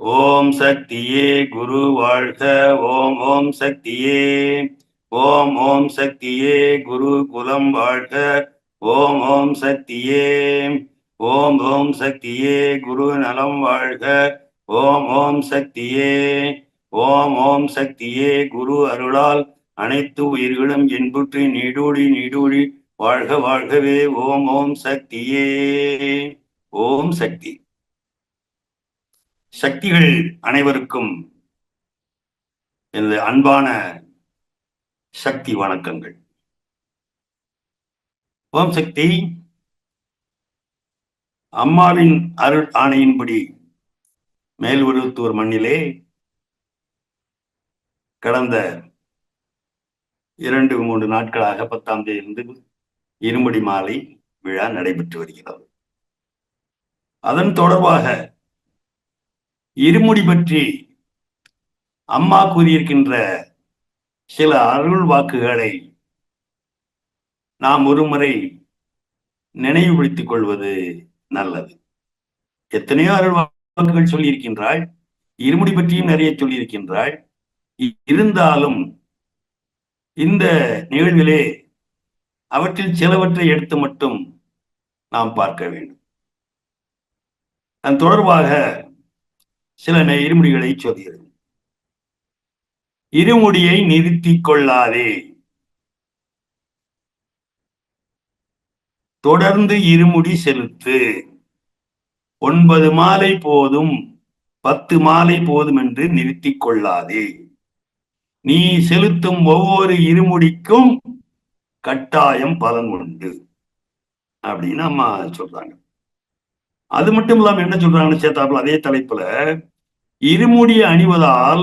ஓம் சக்தியே குரு வாழ்க. ஓம் ஓம் சக்தியே. ஓம் ஓம் சக்தியே குரு குலம் வாழ்க. ஓம் ஓம் சக்தியே. ஓம் ஓம் சக்தியே குரு நலம் வாழ்க. ஓம் ஓம் சக்தியே. ஓம் ஓம் சக்தியே குரு அருளால் அனைத்து உயிர்களும் என்புற்று நீடூழி நீடூழி வாழ்க வாழ்கவே. ஓம் ஓம் சக்தியே. ஓம் சக்தி. சக்திகள் அனைவருக்கும் எனது அன்பான சக்தி வணக்கங்கள். ஓம் சக்தி அம்மாவின் அருள் ஆணையின்படி மேல்வருவத்தூர் மண்ணிலே கடந்த 2-3 நாட்களாக 10ஆம் தேதியிலிருந்து இருமுடி மாலை விழா நடைபெற்று வருகிறது. அதன் தொடர்பாக இருமுடி பற்றி அம்மா கூறியிருக்கின்ற சில அருள் வாக்குகளை நாம் ஒருமுறை நினைவுபடுத்திக் கொள்வது நல்லது. எத்தனையோ அருள் வாக்குகள் சொல்லியிருக்கின்றாள், இருமுடி பற்றியும் நிறைய சொல்லியிருக்கின்றாள். இருந்தாலும் இந்த நிகழ்விலே அவற்றில் சிலவற்றை எடுத்து மட்டும் நாம் பார்க்க வேண்டும். அதன் தொடர்பாக சில இருமுடிகளை சொல்கிறது. இருமுடியை நிறுத்திக் கொள்ளாதே, தொடர்ந்து இருமுடி செலுத்து. 9 மாலை போதும் 10 மாலை போதும் என்று நிறுத்திக் கொள்ளாதே. நீ செலுத்தும் ஒவ்வொரு இருமுடிக்கும் கட்டாயம் பலன் உண்டு அப்படின்னு அம்மா சொல்றாங்க. அது மட்டும் இல்லாம என்ன சொல்றாங்கன்னு சேர்த்தாப்புல அதே தலைப்புல, இருமுடி அணிவதால்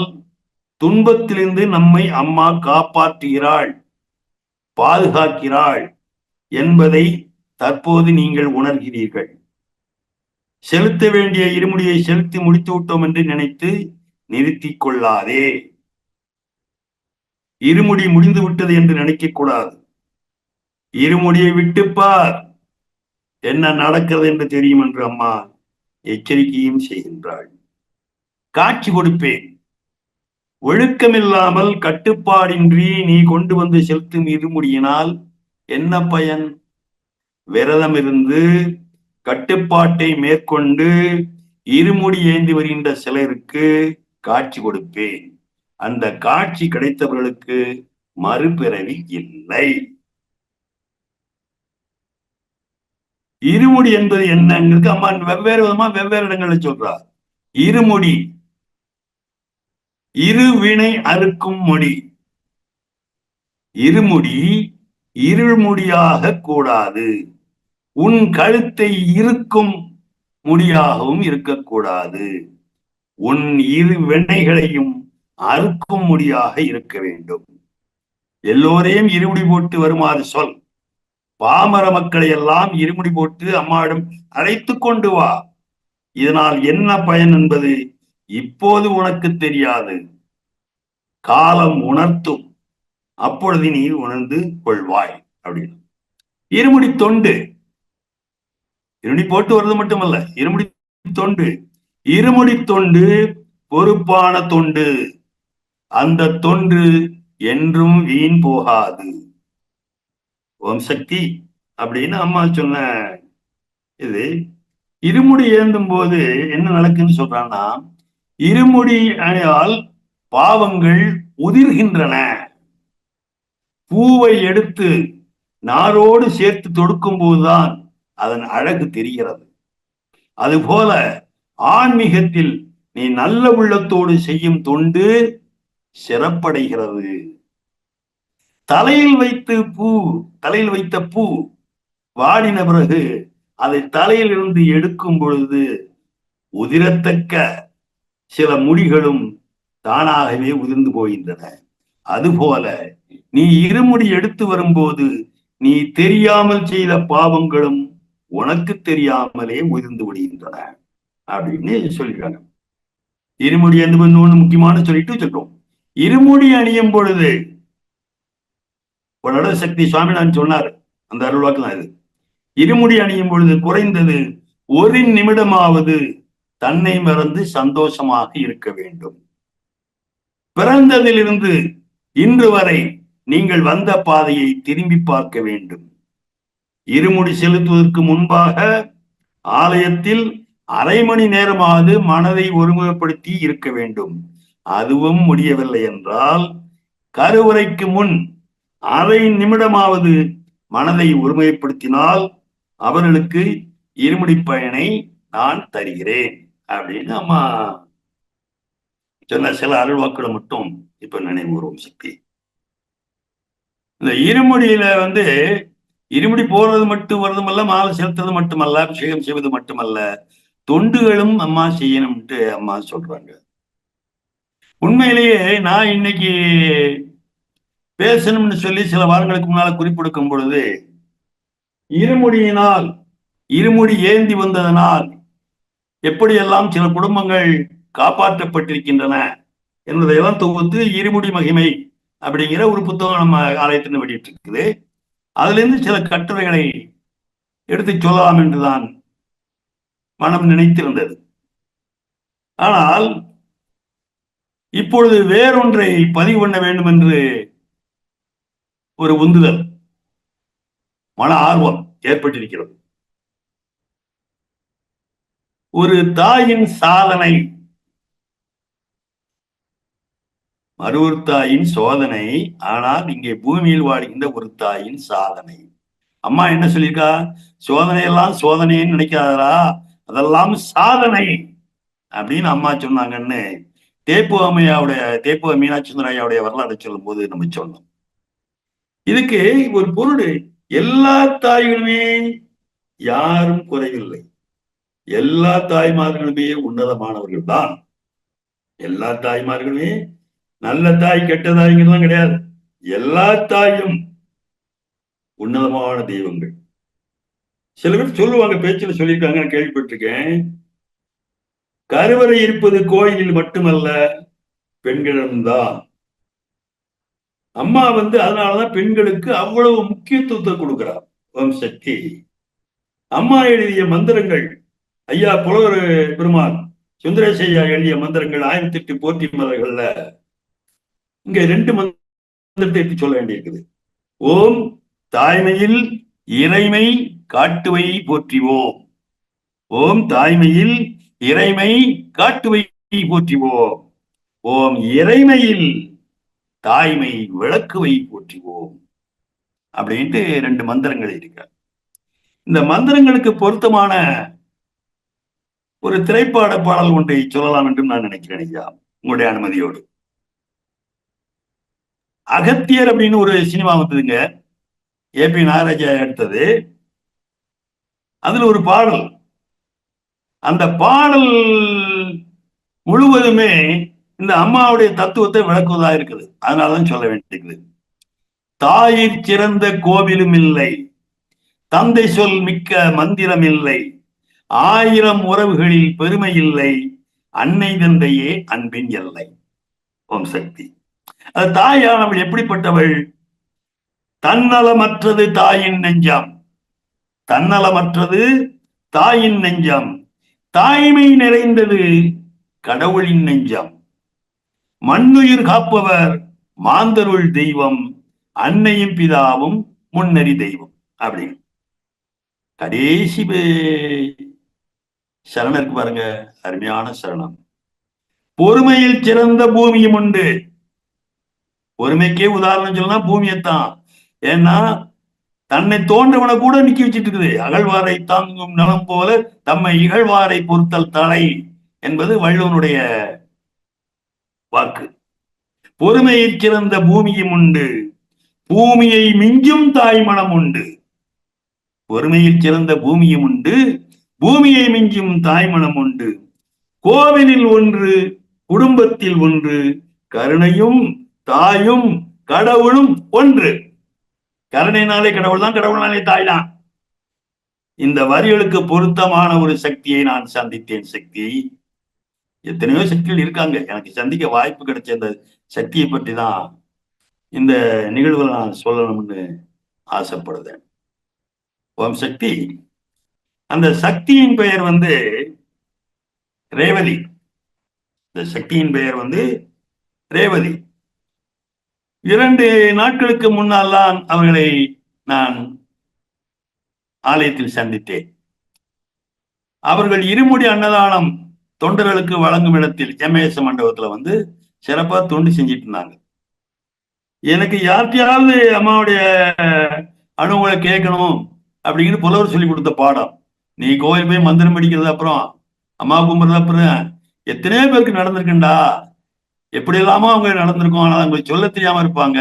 துன்பத்திலிருந்து நம்மை அம்மா காப்பாற்றுகிறாள், பாதுகாக்கிறாள் என்பதை தற்போது நீங்கள் உணர்கிறீர்கள். செலுத்த வேண்டிய இருமுடியை செலுத்தி முடித்து விட்டோம் என்று நினைத்து நிறுத்திக் கொள்ளாதே. இருமுடி முடிந்து விட்டது என்று நினைக்க கூடாது. இருமுடியை விட்டுப்பார், என்ன நடக்கிறது என்று தெரியும் என்று அம்மா எச்சரிக்கையும் செய்கின்றாள். காட்சி கொடுப்பேன். ஒழுக்கமில்லாமல் கட்டுப்பாடின்றி நீ கொண்டு வந்து செலுத்தும் இருமுடியினால் என்ன பயன்? விரதம் இருந்து கட்டுப்பாட்டை மேற்கொண்டு இருமுடி ஏந்தி வருகின்ற சிலருக்கு காட்சி கொடுப்பேன். அந்த காட்சி கிடைத்தவர்களுக்கு மறுபிறவி இல்லை. இருமுடி என்பது என்னங்கிறது அம்மா வெவ்வேறு விதமா வெவ்வேறு இடங்கள்ல சொல்றார். இருமுடி இருவினை அறுக்கும் முடி. இருமுடி இருள்முடியாக கூடாது. உன் கழுத்தை இருக்கும் முடியாகவும் இருக்கக்கூடாது. உன் இரு வினைகளையும் அறுக்கும் முடியாக இருக்க வேண்டும். எல்லோரையும் இருமுடி போட்டு வருமாறு சொல். பாமர மக்களை எல்லாம் இருமுடி போட்டு அம்மாவிடம் அழைத்து கொண்டு வா. இதனால் என்ன பயன் என்பது இப்போது உனக்கு தெரியாது, காலம் உணர்த்தும். அப்பொழுது நீ உணர்ந்து கொள்வாய் அப்படின்னு. இருமுடி தொண்டு, இருமுடி போட்டு வருவது மட்டுமல்ல, இருமுடி தொண்டு. இருமுடி தொண்டு பொறுப்பான தொண்டு. அந்த தொண்டு என்றும் வீண் போகாது. ஓம் சக்தி அப்படின்னு அம்மா சொன்ன இது. இருமுடி ஏந்தும் போது என்ன நடக்குன்னு சொல்றான்னா, இருமுடி அணியால் பாவங்கள் உதிர்கின்றன. பூவை எடுத்து நாரோடு சேர்த்து தொடுக்கும் போதுதான் அதன் அழகு தெரிகிறது. அதுபோல ஆன்மீகத்தில் நீ நல்ல உள்ளத்தோடு செய்யும் தொண்டு சிறப்படைகிறது. தலையில் வைத்த பூ வாடின பிறகு அதை தலையில் இருந்து எடுக்கும் பொழுது உதிரத்தக்க சில முடிகளும் தானாகவே உதிர்ந்து போகின்றன. அதுபோல நீ இருமுடி எடுத்து வரும்போது நீ தெரியாமல் செய்த பாவங்களும் உனக்கு தெரியாமலே உதிர்ந்து விடுகின்றன அப்படின்னு சொல்லிருக்காங்க. இருமுடி எந்த ஒண்ணு முக்கியமான சொல்லிட்டு சொல்றோம். இருமுடி அணியும் பொழுது ஒரு சக்தி சுவாமிநாதன் சொன்னார், அந்த அருள்வாக்கு தான் இது. இருமுடி அணியும் பொழுது குறைந்தது 1 நிமிடமாவது தன்னை மறந்து சந்தோஷமாக இருக்க வேண்டும். பிறந்ததிலிருந்து இன்று வரை நீங்கள் வந்த பாதையை திரும்பி பார்க்க வேண்டும். இருமுடி செலுத்துவதற்கு முன்பாக ஆலயத்தில் அரை மணி நேரமாவது மனதை ஒருமுகப்படுத்தி இருக்க வேண்டும். அதுவும் முடியவில்லை என்றால் கருவறைக்கு முன் அரை நிமிடமாவது மனதை ஒருமுகப்படுத்தினால் அவர்களுக்கு இருமுடி பயனை நான் தருகிறேன் அப்படின்னு அம்மா சொன்ன சில அருள்வாக்களை மட்டும் இப்ப நினைவுறும் சக்தி. இந்த இருமுடியில இருமுடி போறது மட்டும் வருதுமல்ல, மாலை செலுத்துறது மட்டுமல்ல, அபிஷேகம் செய்வது மட்டுமல்ல, தொண்டுகளும் அம்மா செய்யணும்ட்டு அம்மா சொல்றாங்க. உண்மையிலேயே நான் இன்னைக்கு பேசணும்னு சொல்லி சில வாரங்களுக்கு முன்னால குறிப்பிடுக்கும் பொழுது இருமுடியினால், இருமுடி ஏந்தி வந்ததனால் எப்படியெல்லாம் சில குடும்பங்கள் காப்பாற்றப்பட்டிருக்கின்றன என்பதையெல்லாம் தொகுத்து இருமுடி மகிமை அப்படிங்கிற ஒரு புத்தகம் நம்ம ஆலயத்தின் வெளியிட்டு இருக்குது. அதுல இருந்து சில கட்டுரைகளை எடுத்து சொல்லலாம் என்றுதான் மனம் நினைத்திருந்தது. ஆனால் இப்பொழுது வேறொன்றை பதிவு பண்ண வேண்டும் என்று ஒரு உந்துதல், மன ஆர்வம் ஏற்பட்டிருக்கிறது. ஒரு தாயின் சாதனை, மருவூர் தாயின் சோதனை, ஆனால் இங்கே பூமியில் வாழ்கின்ற ஒரு தாயின் சாதனை. அம்மா என்ன சொல்லியிருக்கா? சோதனை எல்லாம் சோதனைன்னு நினைக்காதரா, அதெல்லாம் சாதனை அப்படின்னு அம்மா சொன்னாங்கன்னு தேப்பு மீனாட்சி சுந்தரையாவுடைய வரலாறு சொல்லும் போது நம்ம சொன்னோம். இதுக்கு ஒரு பொருள், எல்லா தாய்களுமே யாரும் குறைவில்லை, எல்லா தாய்மார்களுமே உன்னதமானவர்கள் தான். எல்லா தாய்மார்களுமே நல்ல தாய் கெட்ட தாய்ங்கிறதுலாம் கிடையாது, எல்லா தாயும் உன்னதமான தெய்வங்கள். சில பேர் சொல்லுவாங்க, பேச்சில் சொல்லியிருக்காங்க, நான் கேள்விப்பட்டிருக்கேன், கருவறை இருப்பது கோயிலில் மட்டுமல்ல பெண்களிடம்தான். அம்மா அதனாலதான் பெண்களுக்கு அவ்வளவு முக்கியத்துவத்தை கொடுக்கிறார். ஓம் சக்தி. அம்மா எழுதிய மந்திரங்கள், ஐயா புலவர் பெருமான் சுந்தரேச ஐயா எழுதிய மந்திரங்கள் 1008 போற்றி மலர்கள்ல இங்க 2 மந்திரத்தை எடுத்து சொல்ல வேண்டியிருக்குது. ஓம் தாய்மையில் இறைமை காட்டுவை போற்றிவோம். ஓம் தாய்மையில் இறைமை காட்டுவை போற்றிவோம். ஓம் இறைமையில் தாய்மை விளக்குவை போற்றிவோம் அப்படின்ட்டு 2 மந்திரங்கள் இருக்க. இந்த மந்திரங்களுக்கு பொருத்தமான ஒரு திரைப்பட பாடல் ஒன்றை சொல்லலாம் என்று நான் நினைக்கிறேன் ஐயா, உங்களுடைய அனுமதியோடு. அகத்தியர் அப்படின்னு ஒரு சினிமா வந்ததுங்க, ஏபி நாகராஜா எடுத்தது. அதுல ஒரு பாடல், அந்த பாடல் முழுவதுமே இந்த அம்மாவுடைய தத்துவத்தை விளக்குவதா இருக்குது. அதனாலதான் சொல்ல வேண்டியிருக்குது. தாயிற் சிறந்த கோவிலும் இல்லை, தந்தை சொல் மிக்க மந்திரம் இல்லை, 1000 உறவுகளில் பெருமை இல்லை, அன்னை தந்தையே அன்பின் எல்லை. ஓம் சக்தி. அது தாயானவள் எப்படிப்பட்டவள்? தன்னலமற்றது தாயின் நெஞ்சம், தன்னலமற்றது தாயின் நெஞ்சம், தாய்மை நிறைந்தது கடவுளின் நெஞ்சம், மண்ணுயிர் காப்பவர் மாந்தருள் தெய்வம், அன்னையும் பிதாவும் முன்னறி தெய்வம் அப்படின்னு கடைசி சரணம் இருக்கு பாருங்க, அருமையான சரணம். பொறுமையில் சிறந்த பூமியும் உண்டு. பொறுமைக்கே உதாரணம் சொல்லனா பூமியைத்தான். ஏன்னா தன்னை தோன்றவனை கூட நிக்க வச்சுட்டு இருக்குது. அகழ்வாரை தாங்கும் நலம் போல தம்மை இகழ்வாரை பொறுத்தல் தலை என்பது வள்ளுவனுடைய வாக்கு. பொறுமையில் சிறந்த பூமியும் உண்டு, பூமியை மிஞ்சும் தாய்மணம் உண்டு. பொறுமையில் சிறந்த பூமியும் உண்டு, பூமியை மிஞ்சும் தாய்மணம் உண்டு. கோவிலில் ஒன்று, குடும்பத்தில் ஒன்று, கருணையும் தாயும் கடவுளும் ஒன்று. கருணைனாலே கடவுள் தான், கடவுள்னாலே தாய் தான். இந்த வரிகளுக்கு பொருத்தமான ஒரு சக்தியை நான் சந்தித்தேன். சக்தி, எத்தனையோ சக்திகள் இருக்காங்க, எனக்கு சந்திக்க வாய்ப்பு கிடைச்ச அந்த சக்தியை பற்றி தான் இந்த நிகழ்வுகளை நான் சொல்லணும்னு ஆசைப்படுறேன். ஓம் சக்தி. அந்த சக்தியின் பெயர் ரேவதி. இந்த சக்தியின் பெயர் வந்து ரேவதி. 2 நாட்களுக்கு முன்னால் தான் அவர்களை நான் ஆலயத்தில் சந்தித்தேன். அவர்கள் இருமுடி அன்னதானம் தொண்டர்களுக்கு வழங்கும் இடத்தில் எம்ஏஎஸ் மண்டபத்துல வந்து சிறப்பா தொண்டு செஞ்சிட்டு இருந்தாங்க. எனக்கு யார்கிட்டயாவது அம்மாவுடைய அனுபவங்களை கேட்கணும் அப்படிங்கிற புலவர் சொல்லி கொடுத்த பாடம். நீ கோயில் போய் மந்திரம் படிக்கிறது அப்புறம் அம்மா கும்பிடுறது அப்புறம் எத்தனையோ பேருக்கு நடந்திருக்குண்டா, எப்படி இல்லாம அவங்க நடந்திருக்கும். ஆனால் அவங்களுக்கு சொல்ல தெரியாம இருப்பாங்க.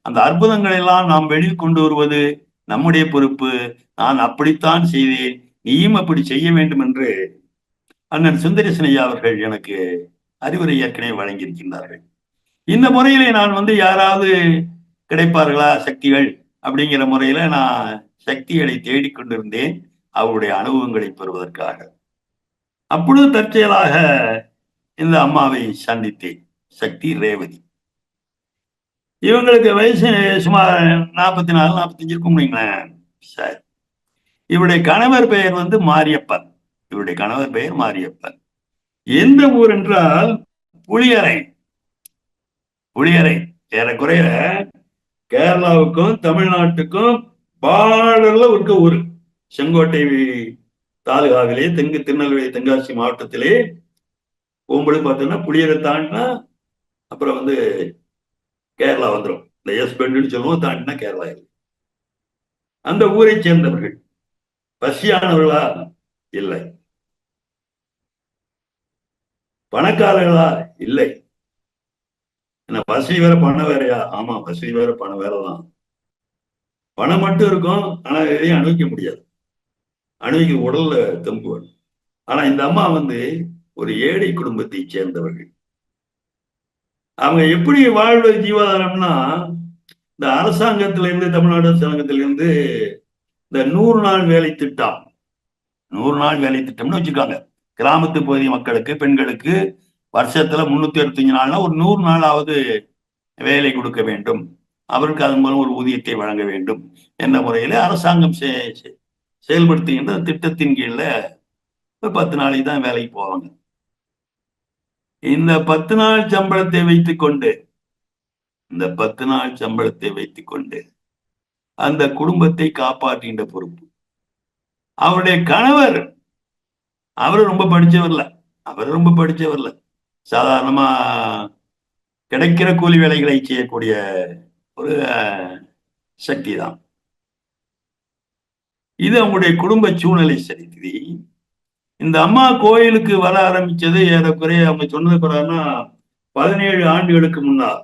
அந்த அற்புதங்களை எல்லாம் நாம் வெளியில் கொண்டு வருவது நம்முடைய பொறுப்பு. நான் அப்படித்தான் செய்தேன், நீயும் அப்படி செய்ய வேண்டும் என்று அண்ணன் சுந்தரேசன் ஐயா அவர்கள் எனக்கு அறிவுரை ஏற்கனவே வழங்கியிருக்கின்றார்கள். இந்த முறையிலே நான் வந்து யாராவது கிடைப்பார்களா சக்திகள் அப்படிங்கிற முறையில நான் சக்திகளை தேடிக்கொண்டிருந்தேன் அவருடைய அனுபவங்களை பெறுவதற்காக. அப்பொழுது தற்செயலாக இந்த அம்மாவை சந்தித்தேன். சக்தி ரேவதி. இவங்களுக்கு வயசு சுமார் 44 45 இருக்கும் வைங்களேன். சரி. இவருடைய கணவர் பெயர் வந்து மாரியப்பன். இவருடைய கணவர் பெயர் மாரியப்பன். எந்த ஊர் என்றால் புளியரை. புளியரை ஏறக்குறைய கேரளாவுக்கும் தமிழ்நாட்டுக்கும் பார்டர்ல இருக்க ஊர். செங்கோட்டை தாலுகாவிலே திருநெல்வேலி தென்காசி மாவட்டத்திலே போகும்போது பார்த்தோம்னா புளியரை தாண்டினா அப்புறம் வந்து கேரளா வந்துடும். இந்த எஸ் பெண்டுன்னு சொல்லுவோம், தாண்டினா கேரளா. அந்த ஊரை சேர்ந்தவர்கள். பசியானவர்களா? இல்லை. பணக்காரர்களா? இல்லை. என்ன வசதி வேற பணம் வேறையா? ஆமா, வசதி வேற பணம் வேறதான். பணம் மட்டும் இருக்கும், ஆனா எதையும் அனுபவிக்க முடியாது. அணுவிக்கு உடல்ல தெம்பு வேணும். ஆனா இந்த அம்மா வந்து ஒரு ஏழை குடும்பத்தை சேர்ந்தவர்கள். அவங்க எப்படி வாழ்வது ஜீவாதாரம்னா, இந்த அரசாங்கத்திலிருந்து தமிழ்நாடு அரசாங்கத்திலிருந்து இந்த 100 நாள் வேலை திட்டம், 100 நாள் வேலை திட்டம்னு வச்சுக்காங்க. கிராமத்து பகுதி மக்களுக்கு, பெண்களுக்கு வருஷத்துல 365 நாள்னா ஒரு 100 நாளாவது வேலை கொடுக்க வேண்டும், அவருக்கு அதன் மூலம் ஒரு ஊதியத்தை வழங்க வேண்டும் என்ற முறையில அரசாங்கம் செயல்படுத்துகின்ற திட்டத்தின் கீழ 10 நாளைக்கு தான் வேலைக்கு போவாங்க. இந்த 10 நாள் சம்பளத்தை வைத்துக் கொண்டு அந்த குடும்பத்தை காப்பாற்றுகின்ற பொறுப்பு அவருடைய கணவர். அவரு ரொம்ப படிச்சவர்ல, சாதாரணமா கிடைக்கிற கூலி வேலைகளை செய்யக்கூடிய ஒரு சக்தி தான். இது அவங்களுடைய குடும்ப சூழ்நிலை. சரி, இந்த அம்மா கோயிலுக்கு வர ஆரம்பிச்சது ஏறக்குறைய அவங்க சொன்னது பிறகுனா 17 ஆண்டுகளுக்கு முன்னால்.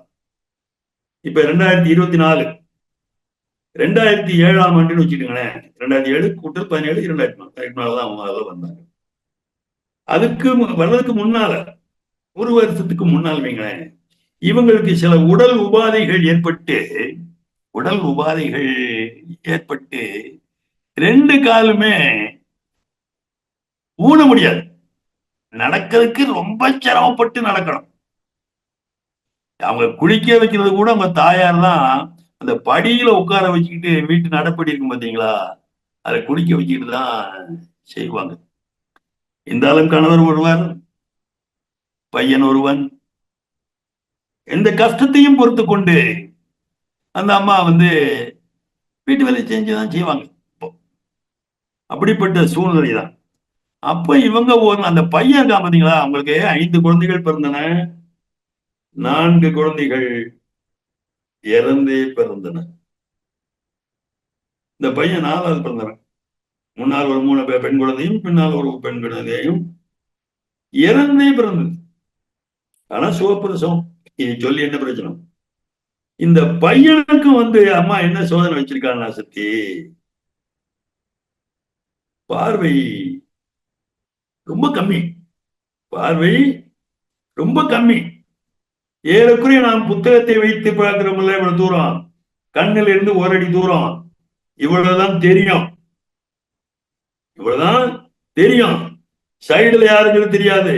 இப்ப 2024, 2007ஆம் ஆண்டுன்னு வச்சுக்கோங்களேன். 2007 கூட்டல் 17, 2004 தான் அவங்க அதில் வந்தாங்க. அதுக்கு வர்றதுக்கு முன்னால, ஒரு வருஷத்துக்கு முன்னால் வைங்களேன், இவங்களுக்கு சில உடல் உபாதைகள் ஏற்பட்டு 2 காலுமே ஊன முடியாது. நடக்கிறதுக்கு ரொம்ப சிரமப்பட்டு நடக்கணும். அவங்க குளிக்க வைக்கிறது கூட அவங்க தாயார் தான் அந்த படியில உட்கார வச்சுக்கிட்டு, வீட்டு நடப்படி இருக்கும் பார்த்தீங்களா, அதை குளிக்க வச்சுக்கிட்டு தான் செய்வாங்க. இருந்தாலும் கணவர் ஒருவர், பையன் ஒருவன், எந்த கஷ்டத்தையும் பொறுத்து கொண்டு அந்த அம்மா வந்து வீட்டு வேலை செஞ்சுதான் செய்வாங்க. அப்படிப்பட்ட சூழ்நிலை தான். அப்ப இவங்க அந்த பையன் இருக்கா பார்த்தீங்களா, அவங்களுக்கு 5 குழந்தைகள் பிறந்தன. 4 குழந்தைகள் இறந்தே பிறந்தன. இந்த பையன் 4வது பிறந்தவன். முன்னால் ஒரு 3 பெண் குழந்தையும், பின்னால் ஒரு பெண் குழந்தையும் இறந்தே பிறந்தது. ஆனா சுகப்பிரசவம். இது சொல்லி என்ன பிரச்சனை? இந்த பையனுக்கு வந்து அம்மா என்ன சோதனை வச்சிருக்காங்கன்னா, சக்தி, பார்வை ரொம்ப கம்மி. ஏறக்குறைய நாம் புத்தகத்தை வைத்து பார்க்கிறோம்ல, இவ்வளவு தூரம், கண்ணில் இருந்து 1 அடி தூரம், இவ்வளவுதான் தெரியும். சைடுல யாருன்னு தெரியாது.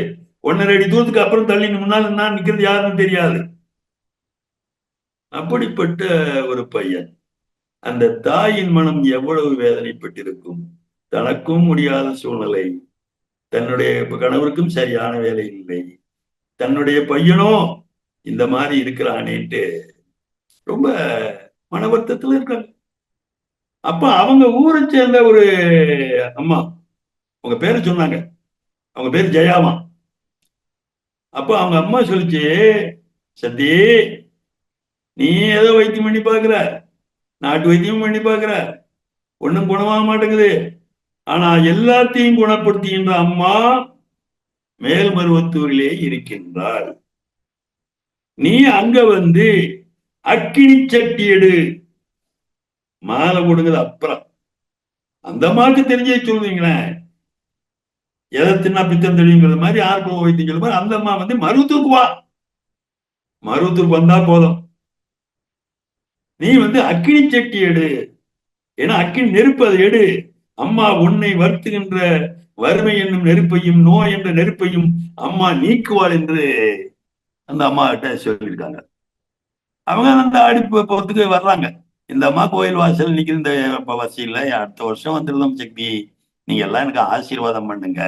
1.5 அடி தூரத்துக்கு அப்புறம் தள்ளி முன்னால நான் நிக்கிறது யாருன்னு தெரியாது. அப்படிப்பட்ட ஒரு பையன். அந்த தாயின் மனம் எவ்வளவு வேதனைப்பட்டிருக்கும். தனக்கும் முடியாத சூழ்நிலை, தன்னுடைய கணவருக்கும் சரியான வேலை இல்லை, தன்னுடைய பையனும் இந்த மாதிரி இருக்கிறானேட்டு ரொம்ப மன வருத்தத்துல இருக்காங்க. அப்ப அவங்க ஊரை சேர்ந்த ஒரு அம்மா, அவங்க பேரு சொன்னாங்க, அவங்க பேரு ஜெயாமா. அப்ப அவங்க அம்மா சொல்லிச்சு, சத்தி நீ ஏதோ வைத்தியம் பண்ணி பாக்குற, நாட்டு வைத்தியம் பண்ணி பாக்குற, ஒன்னும் குணமாக மாட்டேங்குது. ஆனா எல்லாத்தையும் குணப்படுத்துகின்ற அம்மா மேல்மருவத்தூரிலே இருக்கின்றாள். நீ அங்க வந்து அக்கினி சட்டி எடு, மாலை கொடுங்குது. அப்புறம் அந்த அம்மாவுக்கு தெரிஞ்சே சொல்லுவீங்களேன், எதை தின்னா பித்தம் தெரியுங்கிற மாதிரி ஆர்வம் வைத்தியம் சொல்லும். அந்த அம்மா வந்து மருவத்தூருக்கு வா, மருவத்தூருக்கு வந்தா போதும், நீ வந்து அக்கினி சட்டி எடு, ஏன்னா அக்கினி நெருப்பு, அதை எடு. அம்மா உன்னை வருத்துகின்ற வறுமை என்னும் நெருப்பையும் நோய் என்ற நெருப்பையும் அம்மா நீக்குவாள் என்று அந்த அம்மா கிட்ட சொல்லியிருக்காங்க. அவங்க அந்த அடுப்பு போறதுக்கு வர்றாங்க. இந்த அம்மா கோயில் வாசல் நிக்கிற இந்த வசதியில் அடுத்த வருஷம் வந்துருந்தோம் சக்தி, நீங்க எல்லாம் எனக்கு ஆசீர்வாதம் பண்ணுங்க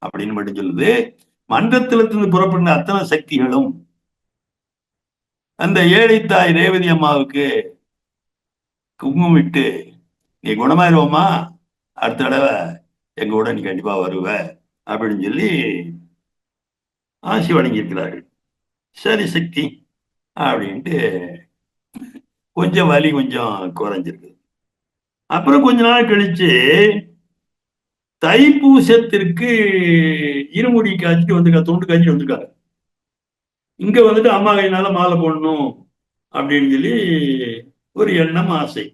அப்படின்னு மட்டும் சொல்லுது. மன்றத்திலிருந்து புறப்படுற அத்தனை சக்திகளும் அந்த ஏழைத்தாய் ரேவதி அம்மாவுக்கு குங்குமிட்டு, நீ குணமாயிருவோமா, அடுத்த தடவை எங்க கூட நீ கண்டிப்பா வருவ அப்படின்னு சொல்லி ஆசி வழங்கியிருக்கிறார்கள். சரி சக்தி அப்படின்ட்டு கொஞ்சம் வலி கொஞ்சம் குறைஞ்சிருக்கு. அப்புறம் கொஞ்ச நாள் கழிச்சு தைப்பூசத்திற்கு இருமுடி காய்ச்சிட்டு வந்திருக்காங்க, தொண்டு காய்ச்சிட்டு வந்திருக்காங்க. இங்க வந்துட்டு அம்மா கையினால மாலை போடணும் அப்படின்னு சொல்லி ஒரு எண்ணம், ஆசை.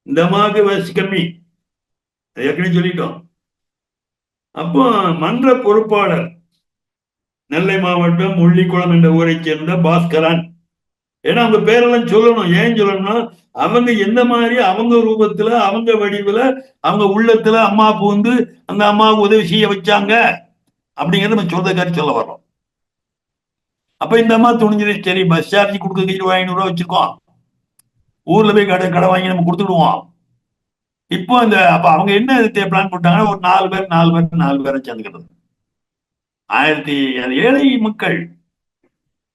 இந்த அம்மாவுக்கு வயசு கம்மி, ஏற்கனவே சொல்லிட்டோம். அப்போ மன்ற பொறுப்பாளர் நெல்லை மாவட்டம் முள்ளிக்குளம் என்ற ஊரை சேர்ந்த பாஸ்கரன். ஏன்னா அவங்க பேரெல்லாம் சொல்லணும். ஏன் சொல்லணும்னா அவங்க எந்த மாதிரி அவங்க ரூபத்துல அவங்க வடிவுல அவங்க உள்ளத்துல அம்மா பூந்து அந்த அம்மாவுக்கு உதவி செய்ய வச்சாங்க அப்படிங்கிறத நம்ம சொல்றதுக்காக சொல்ல வர்றோம். அப்ப இந்த அம்மா துணிஞ்சது, சரி பஸ் சார்ஜ் கொடுக்க ₹500 வச்சிருக்கோம், ஊர்ல போய் கடை வாங்கி நம்ம கொடுத்துடுவோம். இப்போ இந்த அப்ப அவங்க என்ன பிளான் போட்டாங்கன்னா, ஒரு 4 பேரை சேர்ந்துக்கிறது. 1000 ஏழை மக்கள்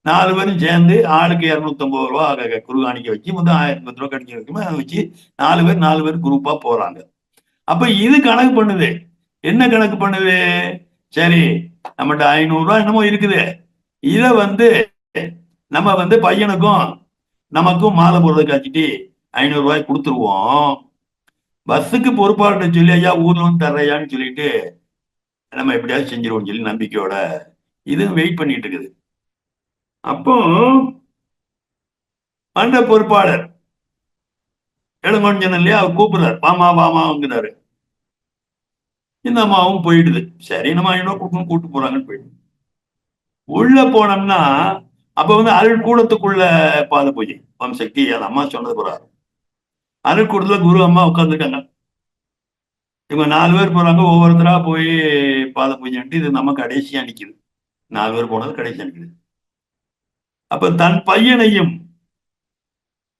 4 பேரும் சேர்ந்து ஆளுக்கு ₹250 குருகாணிக்க வச்சு மொத்தம் ₹1010 கிடைக்க வைக்குமே, அதை வச்சு 4 பேர் குரூப்பா போறாங்க. அப்ப இது கணக்கு பண்ணுது. என்ன கணக்கு பண்ணுது, சரி நம்மகிட்ட ₹500 என்னமோ இருக்குது, இத வந்து நம்ம வந்து பையனுக்கும் நமக்கும் மாலை போடுறதுக்கு காய்ச்சிட்டு ₹500 கொடுத்துருவோம், பஸ்ஸுக்கு பொறுப்பாளர்கிட்ட சொல்லி ஐயா ஊர்ல வந்து தர்றையான்னு சொல்லிட்டு நம்ம எப்படியாவது செஞ்சிருவோம் சொல்லி நம்பிக்கையோட இது வெயிட் பண்ணிட்டு இருக்குது. அப்போ மண்ட பொறுப்பாளர் இளங்கொஞ்சன் இல்லையா, அவர் கூப்பிடுறாரு, வாமா வாமாங்கிறாரு. இந்த அம்மாவும் போயிடுது. சரி நம்ம ₹500 கூட்டு போறாங்கன்னு போயிடுது. உள்ள போனோம்னா அப்ப வந்து அருள் கூடத்துக்குள்ள பாத பூஜை ஓம் சக்தி, அந்த அம்மா சொன்னது போறாரு. அருள் கூடத்துல குரு அம்மா உட்காந்துருக்காங்க. இவங்க 4 பேர் போறாங்க, ஒவ்வொருத்தரா போய் பாத பூஜை. இது நம்ம கடைசியா நிக்குது, 4 பேர் போனது கடைசியா நிக்குது. அப்ப தன் பையனையும்,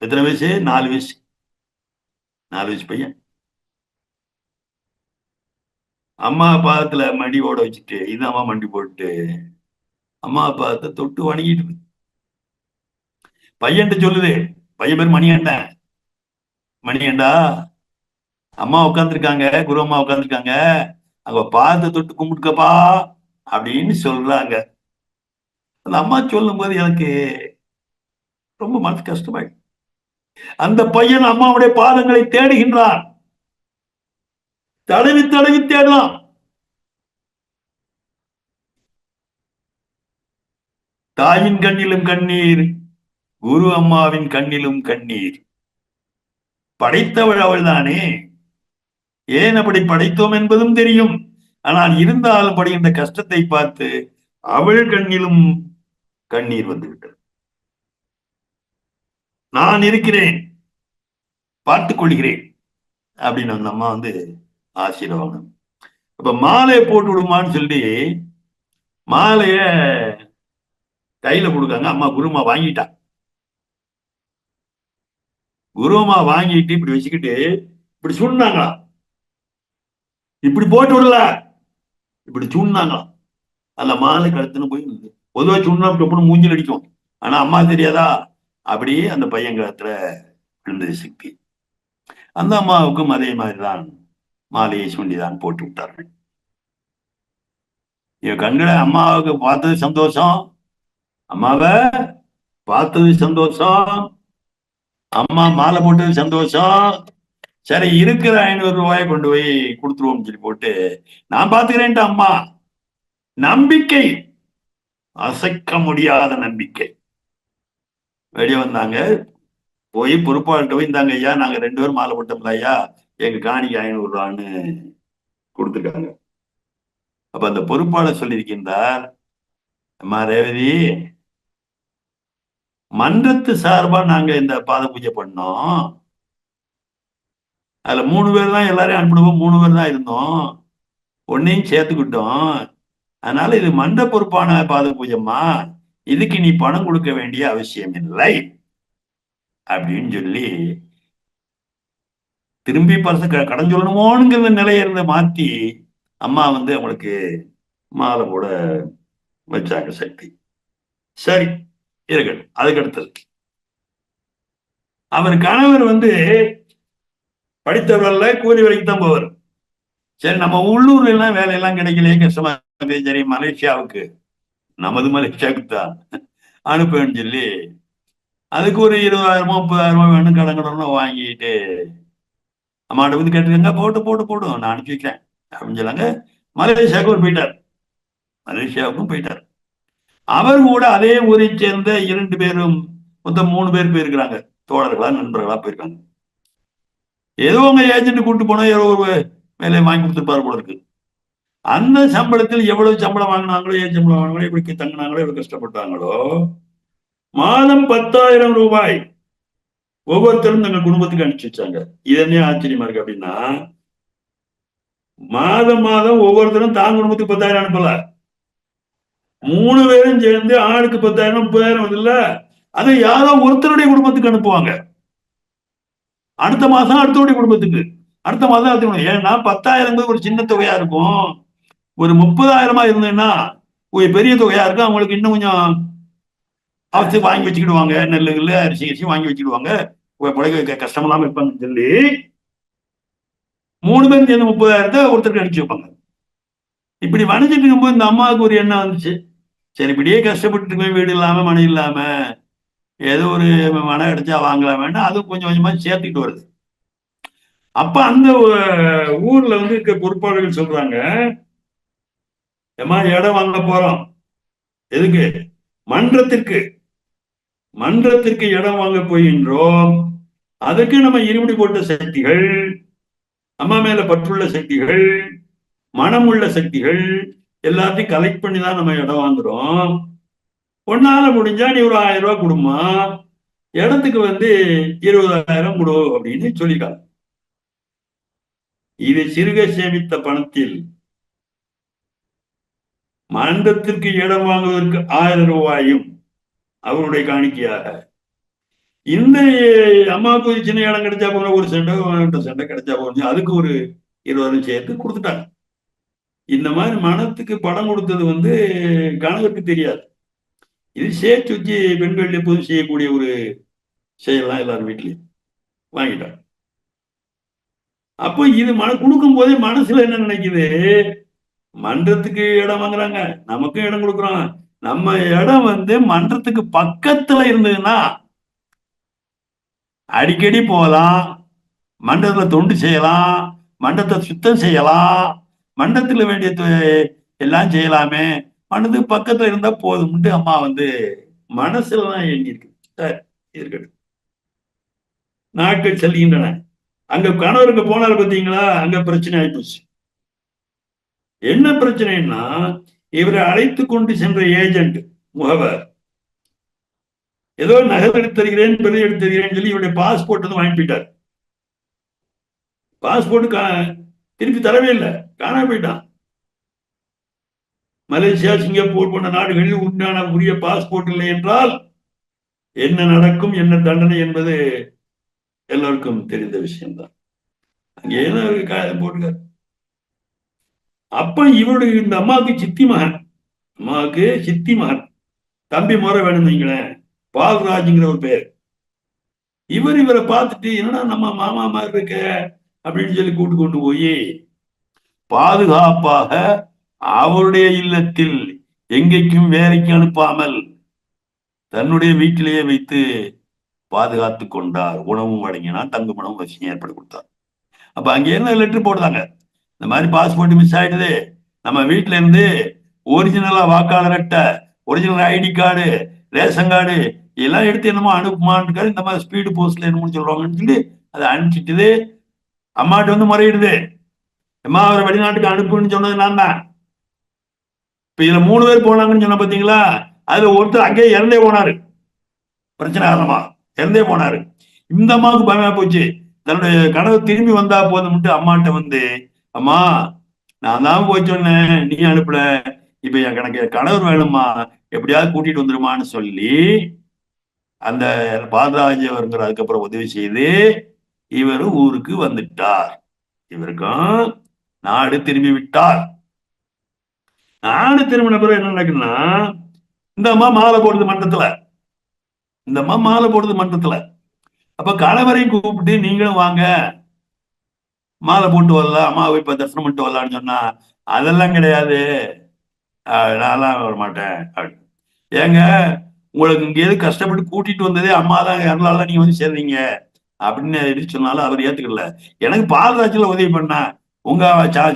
எத்தனை வயசு, 4 வயசு, 4 வயசு பையன், அம்மா பாதத்துல மடி ஓட வச்சுட்டு இது அம்மா மண்டி போட்டு அம்மா பாதத்தை தொட்டு வணங்கிட்டு பையன் சொல்லுது. பையன் பேர் மணிகண்டன். மணிகண்டா, அம்மா உட்காந்துருக்காங்க, குரு அம்மா உட்காந்துருக்காங்க, அங்க பாதத்தை தொட்டு கும்பிட்டுக்கப்பா அப்படின்னு சொல்றாங்க. அந்த அம்மா சொல்லும் போது எனக்கு ரொம்ப மனசு கஷ்டமாயிடுச்சு. அந்த பையன் அம்மாவுடைய பாதங்களை தேடுகின்றான், தடவி தடவி தேடலாம். தாயின் கண்ணிலும் கண்ணீர், குரு அம்மாவின் கண்ணிலும் கண்ணீர். படைத்தவள் அவள்தானே, ஏன் அப்படி படைத்தோம் என்பதும் தெரியும். ஆனால் இருந்தாலும் படுகின்ற கஷ்டத்தை பார்த்து அவள் கண்ணிலும் கண்ணீர் வந்துவிட்டது. நான் இருக்கிறேன், பார்த்துக் கொள்கிறேன் அப்படின்னு அந்த அம்மா வந்து ஆசீர்வாதம். அப்ப மாலையை போட்டு விடுமான்னு சொல்லி மாலைய கையில கொடுக்காங்க. அம்மா குருமா வாங்கிட்டா. குருமா வாங்கிட்டு இப்படி வச்சுக்கிட்டு இப்படி சொன்னாங்களா, இப்படி போட்டு விடல, இப்படி சூழ்நாங்களாம். அந்த மாலை கழுத்துன்னு போய் பொதுவாக சூழ்னா டொப்புன்னு மூஞ்சில் அடிக்கும். ஆனா அம்மா தெரியாதா, அப்படியே அந்த பையன் கழுத்துல விழுந்தது சக்தி. அந்த அம்மாவுக்கும் அதே மாதிரிதான் மாலையை சுண்டிதான் போட்டு விட்டார்கள். என் கண்களை அம்மாவுக்கு பார்த்தது சந்தோஷம், அம்மாவை பார்த்தது சந்தோஷம், அம்மா மாலை போட்டது சந்தோஷம். சரி, இருக்கிற 500 ரூபாயை கொண்டு போய் கொடுத்துருவோம் சொல்லி போட்டு, நான் பாத்துக்கிறேன்ட்டு அம்மா. நம்பிக்கை, அசைக்க முடியாத நம்பிக்கை. வெளியே வந்தாங்க, போய் பொறுப்பாளர்கிட்ட போய், இந்தாங்க ஐயா, நாங்க 2 பேரும் மாலை போட்டோம்ல ஐயா, எங்க காணிக்கு 500 ரூபான்னு கொடுத்துருக்காங்க. அப்ப அந்த பொறுப்பாளர் சொல்லியிருக்கின்றார், அம்மா ரேவதி, மன்றத்து சார்பா நாங்க இந்த பாத பூஜை பண்ணோம். அதுல 3 பேர் தான் எல்லாரையும் அனுப்பிடுவோம், 3 பேர் தான் இருந்தோம், ஒன்னையும் சேர்த்துக்கிட்டோம். அதனால இது மண்ட பொறுப்பான பாத பூஜைமா, இதுக்கு நீ பணம் கொடுக்க வேண்டிய அவசியம் இல்லை அப்படின்னு சொல்லி திரும்பி பரிசு கடன் சொல்லணுமோங்கிற நிலைய இருந்து மாத்தி அம்மா வந்து அவங்களுக்கு மாலை போட வச்சாங்க சக்தி. சரி, இருக்கட்டும். அதுக்கு அடுத்தது அவர் கணவர் வந்து படித்தவர்கள, கூலி வேலைக்கு தான் போவார். சரி, நம்ம உள்ளூர்ல எல்லாம் வேலையெல்லாம் கிடைக்கலையே, கஷ்டமா இருக்கு, சரி மலேசியாவுக்கு, நமது மலேசியாவுக்கு தான் அனுப்புன்னு சொல்லி அதுக்கு ஒரு 20,000 30,000 வேணும், கடன் கடனும் வாங்கிட்டு அம்மாட்ட வந்து கேட்டுருங்க, போட்டு போட்டு போடும், நான் அனுப்பிச்சு வைக்கிறேன் அப்படின்னு சொல்லாங்க. மலேசியாவுக்கும் போயிட்டார், மலேசியாவுக்கும் போயிட்டார். அவர் கூட அதே ஊரை சேர்ந்த 2 பேரும், மொத்தம் 3 பேர் போயிருக்கிறாங்க, தோழர்களா நண்பர்களா போயிருக்காங்க. ஏதோ உங்க ஏஜென்ட் கூட்டு போனா ஏதோ ஒரு வேலையை வாங்கி கொடுத்துருப்பாரு போல இருக்கு. அந்த சம்பளத்தில் எவ்வளவு சம்பளம் வாங்கினாங்களோ, ஏன் சம்பளம் வாங்கினாங்களோ, எப்படி தங்கினாங்களோ, எப்படி கஷ்டப்பட்டாங்களோ, மாதம் 10,000 ரூபாய் ஒவ்வொருத்தரும் தங்க குடும்பத்துக்கு அனுப்பிச்சு வச்சாங்க. இது என்ன ஆச்சரியமா இருக்கு அப்படின்னா, மாதம் மாதம் ஒவ்வொருத்தரும் தான் குடும்பத்துக்கு 10,000 அனுப்பல, 3 பேரும் சேர்ந்து ஆளுக்கு 10,000 30,000 வருதுல்ல, அதை யாரோ ஒருத்தருடைய குடும்பத்துக்கு அனுப்புவாங்க. அடுத்த மாசம் அடுத்தவருடைய குடும்பத்துக்கு, அடுத்த மாதம் அடுத்த, ஏன்னா 10,000 ஒரு சின்ன தொகையா இருக்கும். ஒரு 30,000 இருந்ததுன்னா ஒரு பெரிய தொகையா இருக்கும். அவங்களுக்கு இன்னும் கொஞ்சம் அவசியம் வாங்கி வச்சுக்கிடுவாங்க, நெல்லு அரிசி அரிசி வாங்கி வச்சுக்கிடுவாங்க, பிழைக்க கஷ்டம் இல்லாம இருப்பாங்கன்னு சொல்லி 3 பேரும் சேர்ந்து 30,000 ஒருத்தருக்கு அனுப்பிச்சு வைப்பாங்க. இப்படி வணிஞ்சிட்டு இருக்கும்போது இந்த அம்மாவுக்கு ஒரு எண்ணம் வந்துச்சு, சரி இப்படியே கஷ்டப்பட்டு இருக்கேன், வீடு இல்லாம மனை இல்லாம, ஏதோ ஒரு மனை கிடைச்சா வாங்கலாம் வேண்டாம், அதுவும் கொஞ்சம் கொஞ்சமா சேர்த்துக்கிட்டு வருது. அப்ப அந்த ஊர்ல வந்து இருக்க பொறுப்பாளர்கள் சொல்றாங்க, ஏமா இடம் வாங்க போறோம், எதுக்கு, மன்றத்திற்கு, மன்றத்திற்கு இடம் வாங்க போகின்றோம், அதுக்கு நம்ம இருமுடி போட்ட சக்திகள், அம்மா மேல பற்றுள்ள சக்திகள், மனம் உள்ள சக்திகள் எல்லாத்தையும் கலெக்ட் பண்ணி தான் நம்ம இடம் வாங்குறோம். ஒன்னால முடிஞ்சா நீ ஒரு 1000 ரூபாய் கொடுமா, இடத்துக்கு வந்து 20,000 கொடு அப்படின்னு சொல்லிட்டாங்க. இது சிறுக சேமித்த பணத்தில் மன்றத்திற்கு இடம் வாங்குவதற்கு 1000 ரூபாயும் அவருடைய காணிக்கையாக, இந்த அம்மாவுக்கு ஒரு சின்ன இடம் கிடைச்சா போன, ஒரு செண்டை கிடைச்சா போன, அதுக்கு ஒரு 20,000 சேர்த்து கொடுத்துட்டாங்க. இந்த மாதிரி மனத்துக்கு படம் கொடுத்தது வந்து கணவருக்கு தெரியாது. இது சேர்த்து வச்சு பெண்கள் எப்போதும் செய்யக்கூடிய ஒரு செயலாம், எல்லாரும் வீட்லயும் வாங்கிட்டாங்க. அப்போ இது கொடுக்கும் போதே மனசுல என்ன நினைக்குது, மன்றத்துக்கு இடம் வாங்குறாங்க, நமக்கும் இடம் கொடுக்குறோம், நம்ம இடம் வந்து மன்றத்துக்கு பக்கத்துல இருந்ததுன்னா அடிக்கடி போகலாம், மண்டலத்துல தொண்டு செய்யலாம், மண்டலத்தை சுத்தம் செய்யலாம், மண்டலத்துல வேண்டிய எல்லாம் செய்யலாமே, மண்டலத்துக்கு பக்கத்துல இருந்தா போதும்ட்டு அம்மா வந்து மனசுலதான் எண்ணி இருக்கு. இருக்கட்டும், நாட்கள் செல்கின்றன. அங்க கணவருக்கு போனாரு பார்த்தீங்களா, அங்க பிரச்சனை ஆயிப்போச்சு. என்ன பிரச்சனைன்னா, இவரை அழைத்து கொண்டு சென்ற ஏஜென்ட் முகவர் ஏதோ நகல் எடுத்து தருகிறேன், பிரதி எடுத்து தருகிறேன்னு சொல்லி இவருடைய பாஸ்போர்ட் வந்து வாங்கி போயிட்டார். பாஸ்போர்ட் திருப்பி தரவே இல்லை, காணாம போயிட்டான். மலேசியா, சிங்கப்பூர் போன்ற நாடுகளில் உண்டான உரிய பாஸ்போர்ட் இல்லை என்றால் என்ன நடக்கும், என்ன தண்டனை என்பது எல்லோருக்கும் தெரிந்த விஷயம்தான். அங்கே என்ன போட்டுக்க. அப்ப இவருடைய இந்த அம்மாவுக்கு சித்தி மகன், அம்மாவுக்கு சித்தி மகன், தம்பி முறை வேணும்னு வைங்களேன், பால்ராஜ்ங்கிற ஒரு பேர். இவரை பார்த்துட்டு என்னன்னா நம்ம மாமா மாதிரி இருக்க அப்படின்னு சொல்லி கூட்டு கொண்டு போய் பாதுகாப்பாக அவருடைய இல்லத்தில் எங்கேக்கும் வேலைக்கு அனுப்பாமல் தன்னுடைய வீட்டிலேயே வைத்து பாதுகாத்து கொண்டார். உணவும் வழங்கினார், தங்குமணம் வசதியும் ஏற்படுத்தி கொடுத்தார். அப்ப அங்கே என்ன லெட்டர் போடுறாங்க, இந்த மாதிரி பாஸ்போர்ட் மிஸ் ஆயிடுது, நம்ம வீட்டுல இருந்து ஒரிஜினலா வாக்காளர் அட்டை, original ID card, ration card எல்லாம் எடுத்து என்னமோ அனுப்புமான்னு இந்த மாதிரி ஸ்பீடு போஸ்ட்ல என்னமோ சொல்லுவாங்கன்னு சொல்லி அதை அனுப்பிச்சிட்டுது. அம்மாட்ட வந்து முறையிடுது, அம்மா அவரை வெளிநாட்டுக்கு அனுப்புன்னு சொன்னது நான் தான். இப்ப இதுல 3 பேர் போனாங்கன்னு சொன்ன பாத்தீங்களா, அதுல ஒருத்தர் அங்கேயே இறந்தே போனாரு, பிரச்சனை காரணமா இறந்தே போனாரு. இந்த அம்மாவுக்கு பயமா போச்சு, தன்னுடைய கனவு திரும்பி வந்தா போதும்ட்டு அம்மாட்ட வந்து, அம்மா நான் தான் போய் சொன்னேன், நீ அனுப்பல, இப்ப எனக்கு கணவர் வேணுமா, எப்படியாவது கூட்டிட்டு வந்துருமான்னு சொல்லி அந்த பாதராஜவருங்கிற அதுக்கப்புறம் உதவி செய்து இவர் ஊருக்கு வந்துட்டார். இவருக்கும் நாடு திரும்பி விட்டார். நாடு திரும்பின பிறகு என்ன நடக்குதுன்னா, இந்த அம்மா மாலை போடுறது மன்றத்துல, இந்த அம்மா மாலை போடுறது மன்றத்துல. அப்ப கணவரையும் கூப்பிட்டு நீங்களும் வாங்க மாலை போட்டு வரலாம், அம்மாவை இப்ப தரிசனம் பண்ணிட்டு வரலான்னு சொன்னா, அதெல்லாம் கிடையாது, நான்லாம் வர மாட்டேன். ஏங்க உங்களுக்கு இங்க எது கஷ்டப்பட்டு கூட்டிட்டு வந்ததே அம்மா தான், அதனால நீங்க வந்து சேர்றீங்க அப்படின்னு சொன்னாலும் அவர் ஏத்துக்கல. எனக்கு பால்ராஜ்ல உதவி பண்ணா, உங்க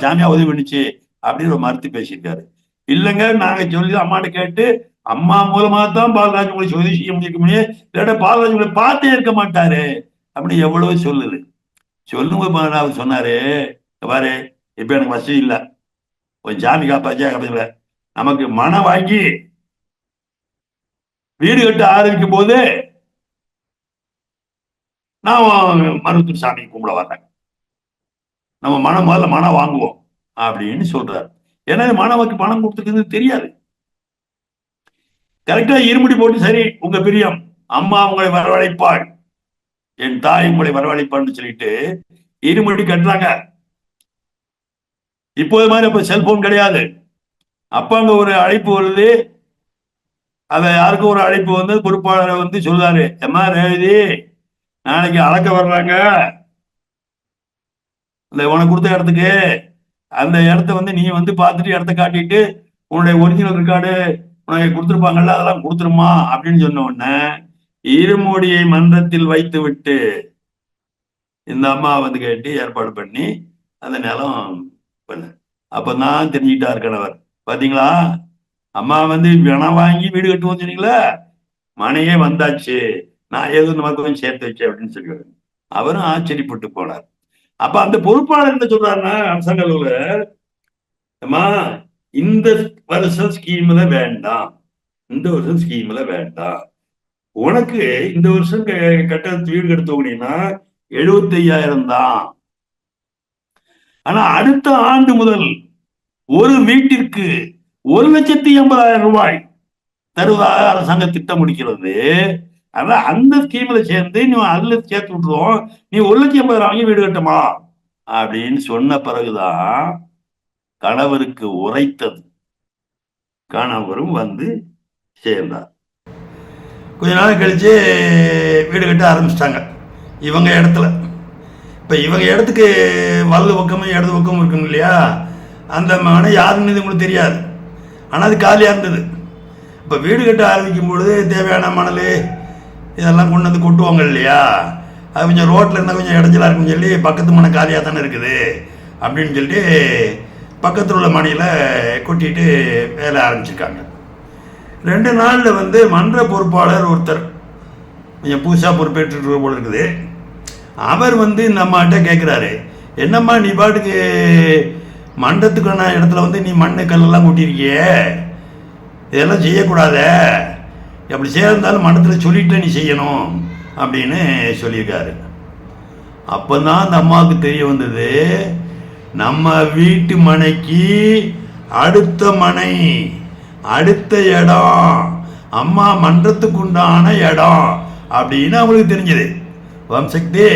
சாமியா உதவி பண்ணிச்சு அப்படின்னு ஒரு மறுத்து பேசியிருக்காரு. இல்லைங்க நாங்க சொல்லி அம்மாட்ட கேட்டு அம்மா மூலமா தான் பால்ராஜ் உங்களுக்கு உதவி செய்ய முடியும், இல்லாட்ட பால்ராஜ் உங்களை பார்த்தே இருக்க மாட்டாரு அப்படின்னு எவ்வளவு சொல்லுது. சொல்லுங்க அவர் சொன்னாரு, பாரு இப்ப எனக்கு வசதி இல்லை, கொஞ்சம் சாமி காப்பாச்சா காப்பாச்சல, நமக்கு மனம் வாங்கி வீடு கட்ட ஆரம்பிக்கும் போது நான் மருத்துவர் சாமி கும்பிட வர்றேன், நம்ம முதல்ல மனம் வாங்குவோம் அப்படின்னு சொல்றாரு. ஏன்னா மனவுக்கு பணம் கொடுத்துருக்குன்னு தெரியாது. கரெக்டா இருமுடி போட்டு, சரி உங்க பிரியம், அம்மா உங்களை வரவழைப்பாள், என் தாய் உங்களை வரவழைப்பான்னு சொல்லிட்டு இருமுடி கட்டுறாங்க. இப்போது மாதிரி அப்ப செல்போன் கிடையாது. அப்ப அங்க ஒரு அழைப்பு வருது, அத யாருக்கும் ஒரு அழைப்பு வந்து பொறுப்பாளரை வந்து சொல்றாரு, எம்மா ரேவதி நாளைக்கு அளக்க வர்றாங்க, இந்த உனக்கு கொடுத்த இடத்துக்கு அந்த இடத்த வந்து நீ வந்து பார்த்துட்டு இடத்த காட்டிட்டு உன்னுடைய ஒரிஜினல் ரெக்கார்டு உனக்கு கொடுத்துருப்பாங்கல்ல அதெல்லாம் கொடுத்துருமா அப்படின்னு சொன்ன உடனே இருமுடியை மன்றத்தில் வைத்து விட்டு இந்த அம்மா வந்து கேட்டு ஏற்பாடு பண்ணி அந்த நிலம் பண்ண. அப்பதான் தெரிஞ்சுக்கிட்டாரு கணவர், பாத்தீங்களா அம்மா வந்து பணம் வாங்கி வீடு கட்டுவோம் சொன்னீங்களா, மனையே வந்தாச்சு, நான் ஏதோ இந்த மாதிரி கொஞ்சம் சேர்த்து வச்சேன் அப்படின்னு சொல்லுவாரு. அவரும் ஆச்சரியப்பட்டு போனார். அப்ப அந்த பொறுப்பாளர் என்ன சொல்றாருன்னா, அரசாங்க அலுவலர், அம்மா இந்த வருஷம் ஸ்கீம்ல வேண்டாம், இந்த வருஷம் ஸ்கீம்ல வேண்டாம், உனக்கு இந்த வருஷம் கட்ட வீடு கெடுத்தோங்கன்னா 75,000 தான், ஆனா அடுத்த ஆண்டு முதல் ஒரு வீட்டிற்கு 1,80,000 ரூபாய் தருவதாக அரசாங்கம் திட்டம் முடிக்கிறது. அதான் அந்த ஸ்கீம்ல சேர்ந்து நீ அதுல சேர்த்து விட்டுருவோம், நீ 1,80,000 வாங்கி வீடு கட்டுமா அப்படின்னு சொன்ன பிறகுதான் கணவருக்கு உரைத்தது. கணவரும் வந்து சேர்ந்தார். கொஞ்ச நாள் கழிச்சு வீடு கட்ட ஆரம்பிச்சிட்டாங்க இவங்க இடத்துல. இப்ப இவங்க இடத்துக்கு வலது பக்கமும் இடது பக்கமும் இருக்குங்க இல்லையா, அந்த மனை யாருன்னு உங்களுக்கு தெரியாது, ஆனா அது காலியா இருந்தது. இப்ப வீடு கட்ட ஆரம்பிக்கும் பொழுது தேவையான மணல் இதெல்லாம் கொண்டு வந்து கொட்டுவாங்க இல்லையா, அது கொஞ்சம் ரோட்ல இருந்தால் கொஞ்சம் இடைஞ்சலா இருக்குன்னு சொல்லி பக்கத்து மனை காலியாக தானே இருக்குது அப்படின்னு சொல்லிட்டு பக்கத்தில் உள்ள மனையில் கொட்டிட்டு வேலை ஆரம்பிச்சிருக்காங்க. 2 நாளில் வந்து மன்ற பொறுப்பாளர் ஒருத்தர் கொஞ்சம் புதுசாக பொறுப்பேற்று போல இருக்குது, அவர் வந்து இந்த அம்மாட்ட கேட்குறாரு, என்னம்மா நீ பாட்டுக்கு மன்றத்துக்கான இடத்துல வந்து நீ மண்ணு கல்லெல்லாம் கொட்டியிருக்கிய, இதெல்லாம் செய்யக்கூடாத, அப்படி சேர்ந்தாலும் மன்றத்தில் சொல்லிட்டு நீ செய்யணும் அப்படின்னு சொல்லியிருக்காரு. அப்பதான் அந்த அம்மாவுக்கு தெரிய வந்தது, நம்ம வீட்டு மனைக்கு அடுத்த மனை, அடுத்த இடம் அம்மா மன்றத்துக்கு உண்டான இடம் அப்படின்னு அவங்களுக்கு தெரிஞ்சது. ஓம் சக்தி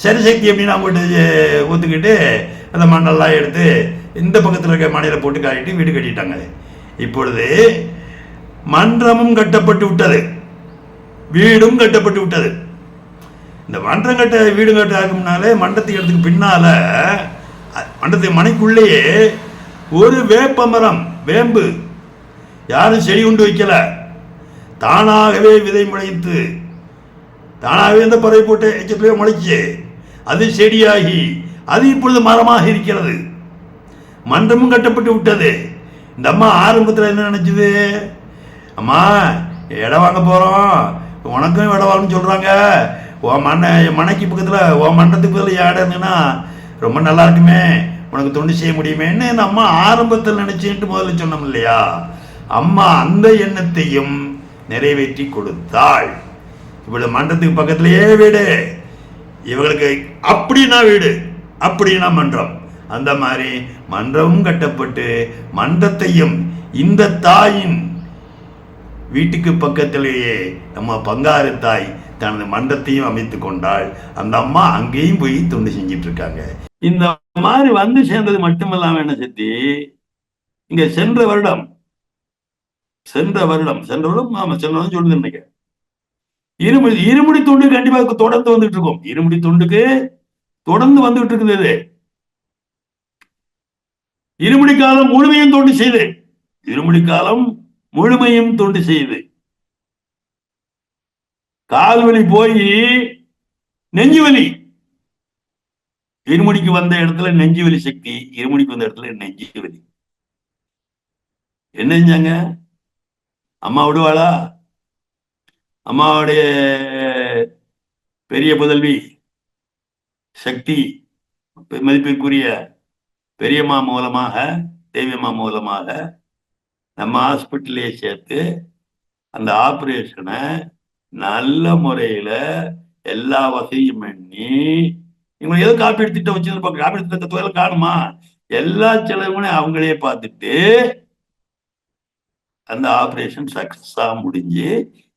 சரி சக்தி அப்படின்னு அவங்ககிட்ட ஒத்துக்கிட்டு அந்த மண்ணெல்லாம் எடுத்து இந்த பக்கத்தில் இருக்க மனையில போட்டு காட்டிட்டு வீடு கட்டிட்டாங்க. இப்பொழுது மன்றமும் கட்டப்பட்டு விட்டது, வீடும் கட்டப்பட்டு விட்டது. இந்த மன்றம் கட்ட வீடு கட்ட ஆகும்னாலே மண்டத்துக்கு இடத்துக்கு பின்னால மண்டத்து மனைக்குள்ளேயே ஒரு வேப்ப மரம், வேம்பு, யாரும் செடி கொண்டு வைக்கல, தானாகவே விதை முளைத்து தானாகவே அந்த பறவை போட்டு முளைச்சு அது செடியாகி அது இப்பொழுது மரமாக இருக்கிறது. மன்றமும் கட்டப்பட்டு விட்டது. இந்த அம்மா ஆரம்பத்தில் என்ன நினைச்சது, அம்மா இடம் வாங்க போறோம், உனக்கும் இடம் வாங்கன்னு சொல்றாங்க, உன் மனைக்கு பக்கத்தில் உன் மன்றத்துக்கு பக்கத்தில் இடம் இருந்ததுன்னா ரொம்ப நல்லா இருக்குமே, உனக்கு தொண்டு செய்ய முடியுமேன்னு இந்த அம்மா ஆரம்பத்தில் நினைச்சுட்டு முதல்ல சொன்னோம் இல்லையா, அம்மா அந்த எண்ணத்தையும் நிறைவேற்றி கொடுத்தாள். இவ்வளவு மன்றத்துக்கு பக்கத்திலேயே வீடு, இவங்களுக்கு அப்படின்னா வீடு, அப்படின்னா மன்றம். அந்த மாதிரி மன்றமும் கட்டப்பட்டு மன்றத்தையும் இந்த தாயின் வீட்டுக்கு பக்கத்திலேயே நம்ம பங்காரு தாய் தனது மன்றத்தையும் அமைத்து கொண்டாள். அந்த அம்மா அங்கேயும் போய் தொண்டு செஞ்சிட்டு இருக்காங்க. இந்த மாதிரி வந்து சேர்ந்தது மட்டுமல்லாம என்ன சத்தி, இங்க சென்ற வருடம் ஆமா சென்ற வருடம் சொல்லுங்க நினைக்கிறேன், இருமுடி தொண்டு கண்டிப்பா தொடர்ந்து வந்துட்டு இருக்கோம். இருமுடி தொண்டுக்கு தொடர்ந்து வந்துட்டு இருக்குது. இருமுடி காலம் முழுமையும் தொண்டு செய்து, இருமுடி காலம் முழுமையும் தொண்டு செய்து, கால்வலி போய் நெஞ்சு வலி, இருமுடிக்கு வந்த இடத்துல நெஞ்சு வலி சக்தி, இருமுடிக்கு வந்த இடத்துல நெஞ்சு வலி. என்ன செஞ்சாங்க, அம்மா விடுவாளா, அம்மாவுடைய பெரிய புதல்வி சக்தி, மதிப்பிற்குரிய பெரியம்மா மூலமாக, தேவியம்மா மூலமாக நம்ம ஹாஸ்பிட்டலே சேர்த்து அந்த ஆபரேஷனை நல்ல முறையில எல்லா வசதியும் பண்ணி, இவங்க ஏதோ காப்பீடு திட்டம் வச்சிருப்பாங்க, காப்பீடு திட்டத்தை காணுமா, எல்லா செலவுமே அவங்களே பார்த்துட்டு அந்த ஆபரேஷன் சக்சஸா முடிஞ்சு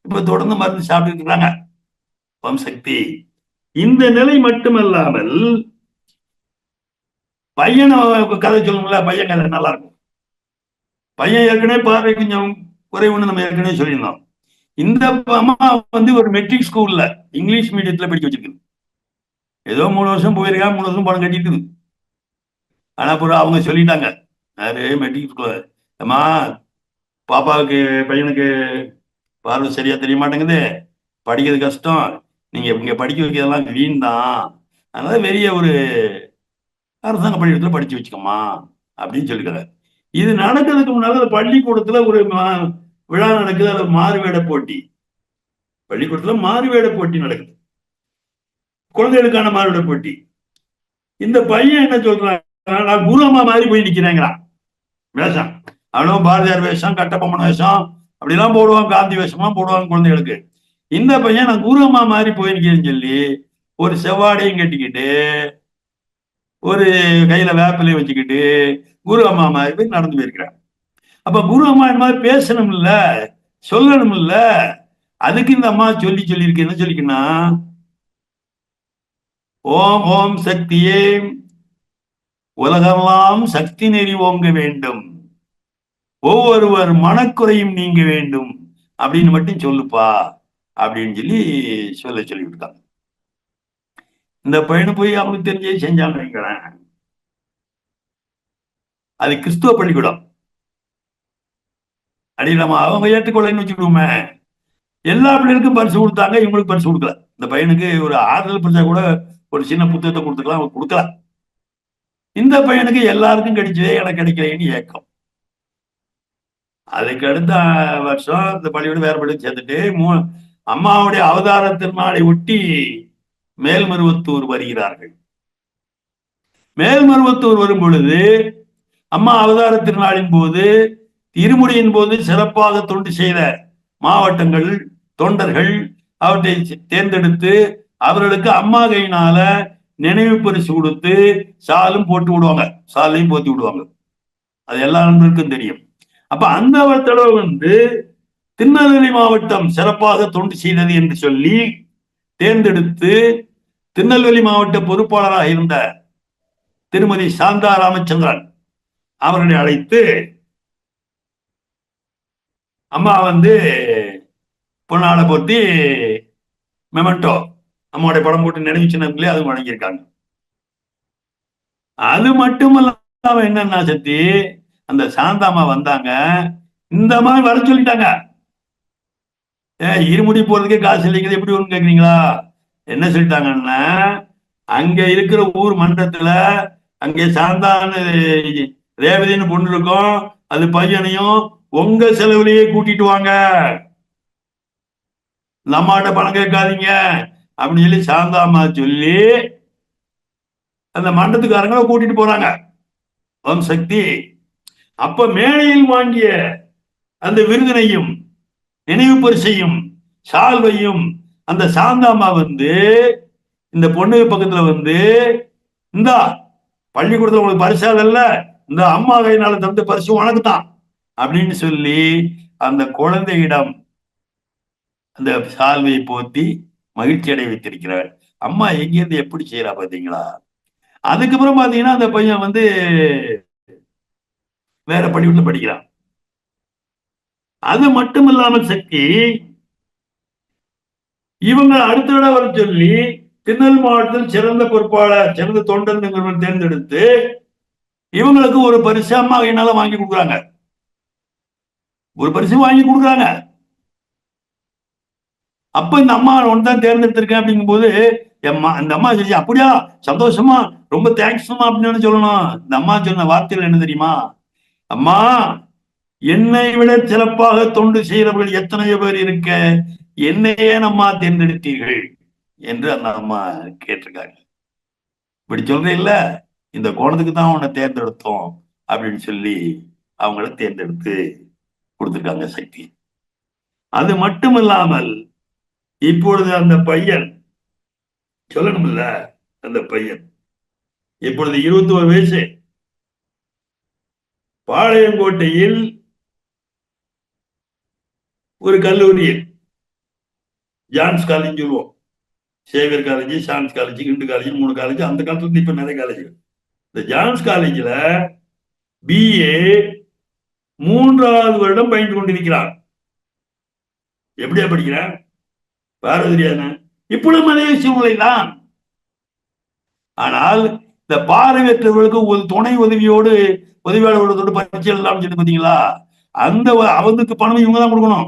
இப்ப தொடர்ந்து மருந்து சாப்பிட்டு இருக்காங்க ஓம் சக்தி. இந்த நிலை மட்டுமல்லாமல் பையனை கதை சொல்லணும்ல, பையன் கதை நல்லா இருக்கும். பையன் ஏற்கனவே பார்வை கொஞ்சம் குறைவுன்னு நம்ம ஏற்கனவே சொல்லியிருந்தோம். இந்த அம்மா வந்து ஒரு மெட்ரிக் ஸ்கூல்ல இங்கிலீஷ் மீடியத்துல படிக்க வச்சிருக்கு. ஏதோ 3 வருஷம் போயிருக்கா, 3 வருஷம் பணம் கட்டிட்டு. ஆனா அப்புறம் அவங்க சொல்லிட்டாங்க, யாரு மெட்ரிக் ஸ்கூல் அம்மா, பாப்பாவுக்கு பையனுக்கு பார்வை சரியா தெரிய மாட்டேங்குது, படிக்கிறது கஷ்டம், நீங்க இங்க படிக்க வைக்கிறதெல்லாம் வீண் தான், அதனால வெளிய ஒரு அரசாங்க பள்ளிக்கூடத்துல படிச்சு வச்சுக்கோமா அப்படின்னு சொல்லிக்கிறார். இது நடக்கிறதுக்கு முன்னால பள்ளிக்கூடத்துல ஒரு விழா நடக்குது, அது மாறுவேட போட்டி. பள்ளிக்கூடத்துல மாறுவேட போட்டி நடக்குது, குழந்தைகளுக்கான மாறுவேட போட்டி. இந்த பையன் என்ன சொல்றான், நான் குரு அம்மா மாதிரி போய் நிக்கிறேங்கிறான். வேஷம் அவனும் பாரதியார் வேஷம், கட்டபொம்மன் வேஷம் அப்படிலாம் போடுவாங்க, காந்தி வேஷமா போடுவாங்க குழந்தைகளுக்கு. இந்த பையன் நான் குரு அம்மா மாதிரி போய் நிக்கிறேன்னு சொல்லி ஒரு செவ்வாடையும் கட்டிக்கிட்டு ஒரு கையில வேப்பிலையும் வச்சுக்கிட்டு குரு அம்மா மாதிரி போய் நடந்து போயிருக்கிறான். அப்ப குரு அம்மா இந்த மாதிரி பேசணும் இல்ல, சொல்லணும் இல்ல, அதுக்கு இந்த அம்மா சொல்லியிருக்கு. என்ன சொல்லிக்கன்னா, ஓம் ஓம் சக்தியே, உலகெல்லாம் சக்தி நெறி ஓங்க வேண்டும், ஒவ்வொருவர் மனக்குறையும் நீங்க வேண்டும் அப்படின்னு மட்டும் சொல்லுப்பா அப்படின்னு சொல்லி விட்டாங்க. இந்த பையனை போய் அவனுக்கு தெரிஞ்சே செஞ்சான்னு வைக்கிறேன். அது கிறிஸ்துவ பள்ளிக்கூடம், அப்படி நம்ம அவங்க ஏற்றுக்கொள்ளன்னு வச்சுக்கிடுவோமே. எல்லா பிள்ளைகளுக்கும் பரிசு கொடுத்தாங்க, இவங்களுக்கு பரிசு கொடுக்கல. இந்த பையனுக்கு ஒரு ஆறுதல் பரிசா கூட ஒரு சின்ன புத்தகத்தை கொடுத்துக்கலாம், அவங்க கொடுக்கல. இந்த பையனுக்கு எல்லாருக்கும் கிடைச்சதே எனக்கு கிடைக்கலைன்னு ஏக்கம். அதுக்கு அடுத்த வருஷம் இந்த பள்ளியோட வேற பள்ளி சேர்த்துட்டு அம்மாவுடைய அவதார திருநாளை ஒட்டி மேல்மருவத்தூர் வருகிறார்கள். மேல்மருவத்தூர் வரும் பொழுது அம்மா அவதார திருநாளின் போது, இருமுடியின் போது சிறப்பாக தொண்டு செய்த மாவட்டங்கள் தொண்டர்கள் அவற்றை தேர்ந்தெடுத்து அவர்களுக்கு அம்மா கையினால நினைவு பரிசு கொடுத்து சாலும் போட்டு விடுவாங்க, சாலையும் போத்தி விடுவாங்க. அது எல்லா நண்பருக்கும் தெரியும். அப்ப அந்த தடவை திருநெல்வேலி மாவட்டம் சிறப்பாக தொண்டு செய்தது என்று சொல்லி தேர்ந்தெடுத்து திருநெல்வேலி மாவட்ட பொறுப்பாளராக இருந்த திருமதி சாந்தா ராமச்சந்திரன் அவர்களை அழைத்து அம்மா வந்து பொன்னாடை போத்தி மெமெண்டோ அம்மாவுடைய படம் போட்டு நினைவு சின்னங்களே அதுவும் வழங்கியிருக்காங்க. அது மட்டுமல்லாம என்னன்னா சக்தி, அந்த சாந்தாமா வந்தாங்க, இந்த மாதிரி வர சொல்லிட்டாங்க. இருமுடி போறதுக்கே காசு இல்லைங்கிறது எப்படி ஒண்ணு கேக்குறீங்களா? என்ன சொல்லிட்டாங்கன்னா, அங்க இருக்கிற ஊர் மன்றத்துல அங்கே சாந்தான்னு ரேவதின்னு பொண்ணு இருக்கும், அது பையனையும் உங்க செலவுலயே கூட்டிட்டு வாங்க, நம்மகிட்ட பணம் கேட்காதீங்க அப்படின்னு சொல்லி சாந்தாமா சொல்லி அந்த மண்டத்துக்காரங்களை கூட்டிட்டு போறாங்க. ஓம் சக்தி. அப்ப மேடையில் வாங்கிய அந்த விருதினையும் நினைவு பரிசையும் சால்வையும் அந்த சாந்தாமா வந்து இந்த பொண்ணு பக்கத்துல வந்து, இந்தா பள்ளிக்கூடத்துல உங்களுக்கு பரிசால் இல்ல, இந்த அம்மா கையினால தந்த பரிசு உனக்கு தான் அப்படின்னு சொல்லி அந்த குழந்தையிடம் அந்த சால்வையை போத்தி மகிழ்ச்சி அடைய வைத்திருக்கிறார். அம்மா எங்கிருந்து எப்படி செய்யறா பாத்தீங்களா? அதுக்கப்புறம் பாத்தீங்கன்னா அந்த பையன் வந்து வேற பள்ளிக்கூடத்துல படிக்கிறான். அது மட்டும் இல்லாமல் சக்தி, இவங்க அடுத்த தடவை வர சொல்லி திருநெல் மாவட்டத்தில் சிறந்த பொறுப்பாளர் சிறந்த தொண்டன் தேர்ந்தெடுத்து இவங்களுக்கு ஒரு பரிசு அம்மா கையினால வாங்கி கொடுக்குறாங்க. ஒரு பரிசு வாங்கி கொடுக்குறாங்க. அப்ப இந்த அம்மா ஒன்றுதான் தேர்ந்தெடுத்திருக்கேன் அப்படிங்கும் போது இந்த அம்மா சொல்லி அப்படியா சந்தோஷமா ரொம்ப தேங்க்ஸ்மா அப்படின்னு சொல்லணும். இந்த அம்மா சொன்ன வார்த்தைகள் என்ன தெரியுமா? அம்மா, என்னை விட சிறப்பாக தொண்டு செய்கிறவர்கள் எத்தனையோ பேர் இருக்க, என்னையே அம்மா தேர்ந்தெடுத்தீர்கள் என்று அந்த அம்மா கேட்டிருக்காங்க. இப்படி சொல்றேன் இல்ல, இந்த கோணத்துக்கு தான் உன்னை தேர்ந்தெடுத்தோம் அப்படின்னு சொல்லி அவங்கள தேர்ந்தெடுத்து கொடுத்துருக்காங்க சக்தி. அது மட்டும் இல்லாமல் இப்பொழுது அந்த பையன் சொல்லணும்ல, அந்த பையன் இப்பொழுது 21 வயசு, பாளையங்கோட்டையில் ஒரு கல்லூரியில் ஜான்ஸ் காலேஜ் சொல்லுவோம், சேவியர் காலேஜ், சான்ஸ் காலேஜ், கிண்டு காலேஜ், 3 காலேஜ். அந்த காலத்துல இப்ப நிறைய காலேஜ். இந்த ஜான்ஸ் காலேஜ்ல பிஏ 3வது வருடம் பயின்று கொண்டிருக்கிறார். எப்படியா படிக்கிறான் பாரதியான? இப்பொழுது அதே சூழ்நிலை தான். ஆனால் இந்த பார்வையற்றவர்களுக்கு ஒரு துணை உதவியோடு உதவியாளர்களோடு பரிச்சை எல்லாம் சொல்லி பார்த்தீங்களா, அந்த அவனுக்கு பணம் இவங்க தான் கொடுக்கணும்,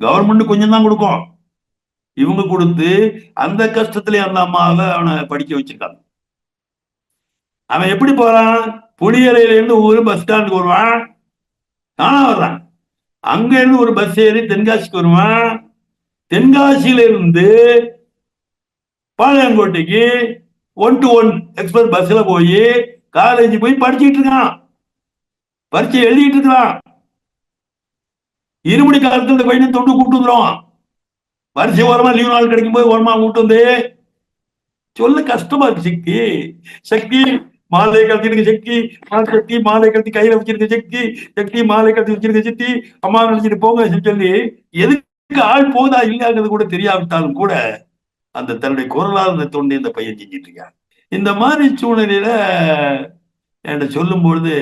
கவர்மெண்ட் கொஞ்சம் தான் கொடுக்கும். இவங்க கொடுத்து அந்த கஷ்டத்துல அந்த அம்மாவை அவனை படிக்க வச்சிருக்காங்க. அவன் எப்படி போறான்? புளியரையில இருந்து ஒரு பஸ் ஸ்டாண்டுக்கு வருவான், தானா வர்றான். அங்க இருந்து ஒரு பஸ் ஏறி தென்காசிக்கு வருவான், தென்காசியில இருந்து பாளையங்கோட்டைக்கு 1 to 1 எக்ஸ்பிரஸ் பஸ்ல போய் காலேஜ் போய் படிச்சுட்டு இருக்கான், பரீட்சை எழுதிட்டு இருக்கான். இருமுடி காலத்துல இந்த பையனை தொண்டு கூட்டு வந்துடும். பரிசை ஓரமா லீவ் நாள் கிடைக்கும் போது ஓரமா கூட்டு வந்து சொல்ல கஷ்டமா இருக்கு. சக்தி சக்தி மாலை கழட்டிருக்க சக்தி, சக்தி மாலை கழட்டி கையில வச்சிருக்க சக்தி, சக்தி மாலை கழட்டி வச்சிருக்க சக்தி, அம்மா நினைச்சிட்டு போங்க சொல்லி எதுக்கு ஆள் போதா இல்லையாங்கிறது கூட தெரியாவிட்டாலும் கூட அந்த தன்னுடைய குரலால் அந்த தொண்டை இந்த பையன் செஞ்சிட்டு இருக்கான். இந்த மாதிரி சூழ்நிலையில என்கிட்ட சொல்லும் பொழுது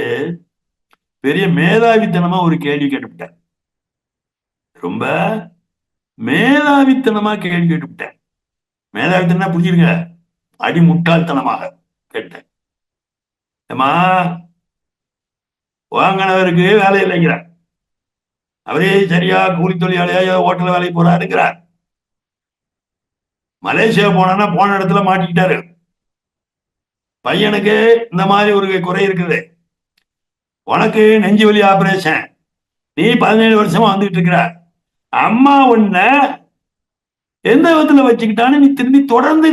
பெரிய மேதாவித்தனமா ஒரு கேள்வி கேட்டுவிட்டேன். ரொம்ப மேதாவித்தனமா கேள்வி கேட்டுவிட்டேன். மேதாவித்தனா புரிஞ்சிருங்க, அடி முட்டாள்தனமாக கேட்டேன். ஏமா, வாங்கினவருக்கு வேலை இல்லைங்கிறார், அவரே சரியா கூலி தொழிலாளியா ஹோட்டல் வேலைக்கு போறாருங்கிறார். மலேசியா போனா போன இடத்துல மாட்டிக்கிட்டாரு. பையனுக்கு இந்த மாதிரி ஒரு குறை இருக்குது, உனக்கு நெஞ்சு வலி ஆபரேஷன், நீ 17 வருஷமா வந்துட்டு இருக்கிற, அம்மா உன்ன எந்த விதத்துல வச்சுக்கிட்டான்னு நீ திரும்பி தொடர்ந்து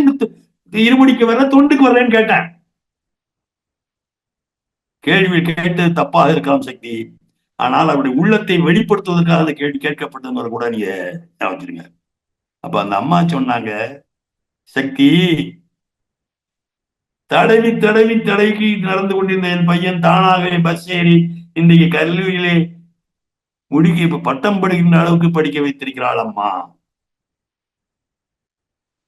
இருமுடிக்கு வர தொண்டுக்கு வரலன்னு கேட்டேன். கேள்வி கேட்டது தப்பாக இருக்கலாம் சக்தி, ஆனால் அவருடைய உள்ளத்தை வெளிப்படுத்துவதற்காக அந்த கேள்வி கேட்கப்பட்டது கூட நீங்க வச்சிருங்க. அப்ப அந்த அம்மா சொன்னாங்க, சக்தி, தடவி தடவி தடவி நடந்து கொண்டிருந்த என் பையன் தானாகவே பஸ் ஏறி இன்றைக்கு கல்லூரியிலே முடிக்க இப்ப பட்டம் படுகின்ற அளவுக்கு படிக்க வைத்திருக்கிறாள் அம்மா.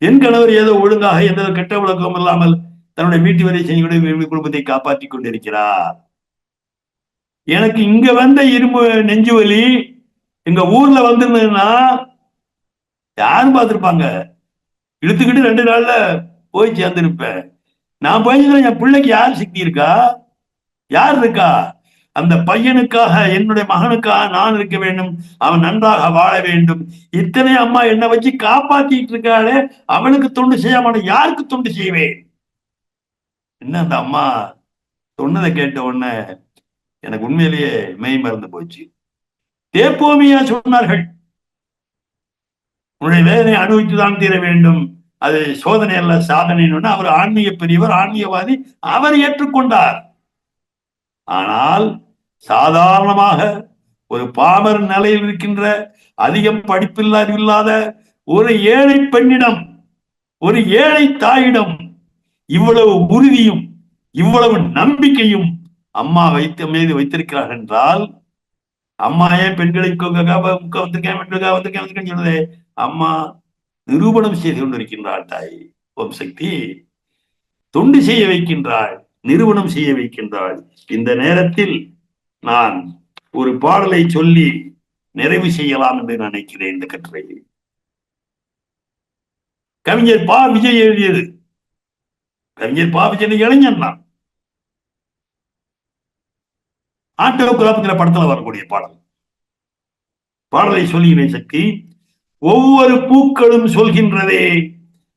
என் கணவர் ஏதோ ஒழுங்காக எந்த கெட்ட விளக்கம் இல்லாமல் தன்னுடைய வீட்டு வரை செய்ய குடும்பத்தை காப்பாற்றிக் கொண்டிருக்கிறார். எனக்கு இங்க வந்த இரும்பு நெஞ்சு வலி எங்க ஊர்ல வந்திருந்ததுன்னா யாரும் பார்த்திருப்பாங்க, இழுத்துக்கிட்டு 2 நாள்ல போய் சேர்ந்திருப்பேன். நான் போய் என் பிள்ளைக்கு யார் சக்தி இருக்கா, யார் இருக்கா? அந்த பையனுக்காக, என்னுடைய மகனுக்காக நான் இருக்க வேண்டும், அவன் நன்றாக வாழ வேண்டும். இத்தனை அம்மா என்னை வச்சு காப்பாத்திட்டு இருக்காளே, அவனுக்கு தொண்டு செய்யாம யாருக்கு தொண்டு செய்வேன்? என்ன அந்த அம்மா சொன்னதை கேட்ட உடனே எனக்கு உண்மையிலேயே மெய் மறந்து போச்சு. தேப்போமியா சொன்னார்கள், உன்னுடைய வேதனை அனுபவித்துதான் தீர வேண்டும், அது சோதனை அல்ல சாதனைன்னு. அவர் ஆன்மீக பெரியவர், ஆன்மீகவாதி, அவர் ஏற்றுக்கொண்டார். ஆனால் சாதாரணமாக ஒரு பாமர் நிலையில் இருக்கின்ற, அதிகம் படிப்பில்லாத ஒரு ஏழை பெண்ணிடம், ஒரு ஏழை தாயிடம் இவ்வளவு உறுதியும் இவ்வளவு நம்பிக்கையும் அம்மா மீது வைத்திருக்கிறார் என்றால், அம்மா ஏன் பெண்களை வந்திருக்கேன் சொன்னதே, அம்மா நிரூபணம் செய்து கொண்டிருக்கின்றாள். தாய் ஓம் சக்தி தொண்டு செய்ய வைக்கின்றாள், நிறுவனம் செய்ய வைக்கின்றாள். இந்த நேரத்தில் நான் ஒரு பாடலை சொல்லி நிறைவு செய்யலாம் என்று நினைக்கிறேன். இந்த கட்டுரை கவிஞர் பா. விஜய் எழுதியது. கவிஞர் பா. விஜய் இளைஞன் தான். ஆட்டோகிராஃப்ங்கிற படத்துல வரக்கூடிய பாடலை சொல்கிறேன். சக்தி. ஒவ்வொரு பூக்களும் சொல்கின்றதே,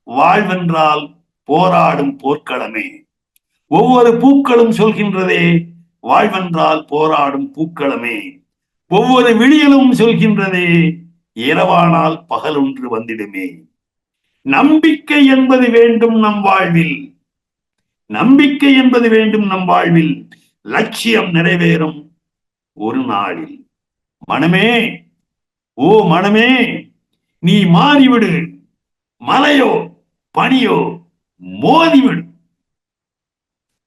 வாழ்வென்றால் போராடும் போர்க்களமே. ஒவ்வொரு பூக்களும் சொல்கின்றதே, வாழ்வென்றால் போராடும் பூக்களமே. ஒவ்வொரு விடியலும் சொல்கின்றதே, இரவானால் பகல் ஒன்று வந்திடுமே. நம்பிக்கை என்பது வேண்டும் நம் வாழ்வில், நம்பிக்கை என்பது வேண்டும் நம் வாழ்வில். லட்சியம் நிறைவேறும் ஒரு நாளில். மனமே, ஓ மனமே, நீ மாறிவிடு, மலையோ பனியோ மோதிவிடு.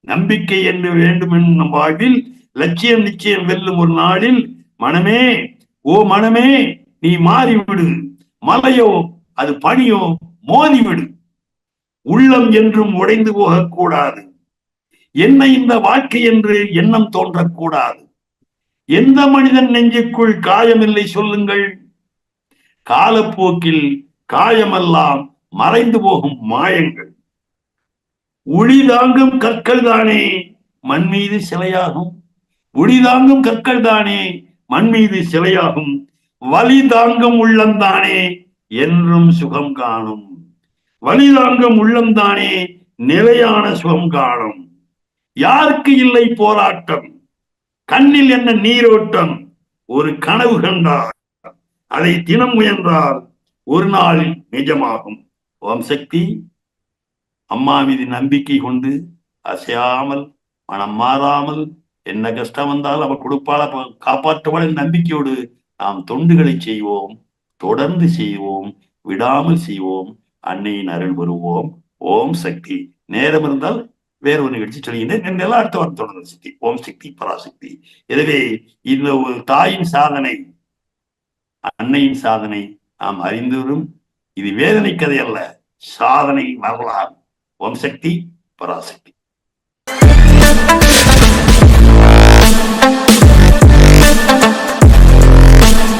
நம்பிக்கை என்று வேண்டும் நம் வாழ்வில், லட்சியம் நிச்சயம் வெல்லும் ஒரு நாளில். மனமே, ஓ மனமே, நீ மாறிவிடு, மலையோ அது பனியோ மோதிவிடு. உள்ளம் என்றும் உடைந்து போகக்கூடாது. என்ன இந்த வாழ்க்கை என்று எண்ணம் தோன்றக்கூடாது. எந்த மனிதன் நெஞ்சுக்குள் காயமில்லை சொல்லுங்கள்? காலப்போக்கில் காயமெல்லாம் மறைந்து போகும் மாயங்கள். ஒளி தாங்கும் கற்கள் தானே மண் மீது சிலையாகும். ஒளி தாங்கும் கற்கள் தானே மண் மீது சிலையாகும். வலி தாங்கும் உள்ளம்தானே என்றும் சுகம் காணும். வலி தாங்கும் உள்ளம்தானே நிலையான சுகம் காணும். யாருக்கு இல்லை போராட்டம்? கண்ணில் என்ன நீரோட்டம்? ஒரு கனவு கண்டார், அதை தினம் முயன்றால் ஒரு நாளில் நிஜமாகும். ஓம் சக்தி. அம்மா மீது நம்பிக்கை கொண்டு அசையாமல், மனம் மாறாமல், என்ன கஷ்டம் வந்தாலும் அவர் கொடுப்பாள, காப்பாற்றுவாள் நம்பிக்கையோடு நாம் தொண்டுகளை செய்வோம், தொடர்ந்து செய்வோம், விடாமல் செய்வோம். அன்னையின் அருள் வருவோம். ஓம் சக்தி. நேரம் இருந்தால் வேற ஒரு நிகழ்ச்சி சொல்கிறேன். எல்லாம் அடுத்த வாரம் தொடர்ந்து சக்தி. ஓம் சக்தி பராசக்தி. எனவே இந்த ஒரு தாயின் சாதனை, அன்னையின் சாதனை நாம் அறிந்து வரும். இது வேதனை கதை அல்ல, சாதனை வரலாறு. ஓம் சக்தி பராசக்தி.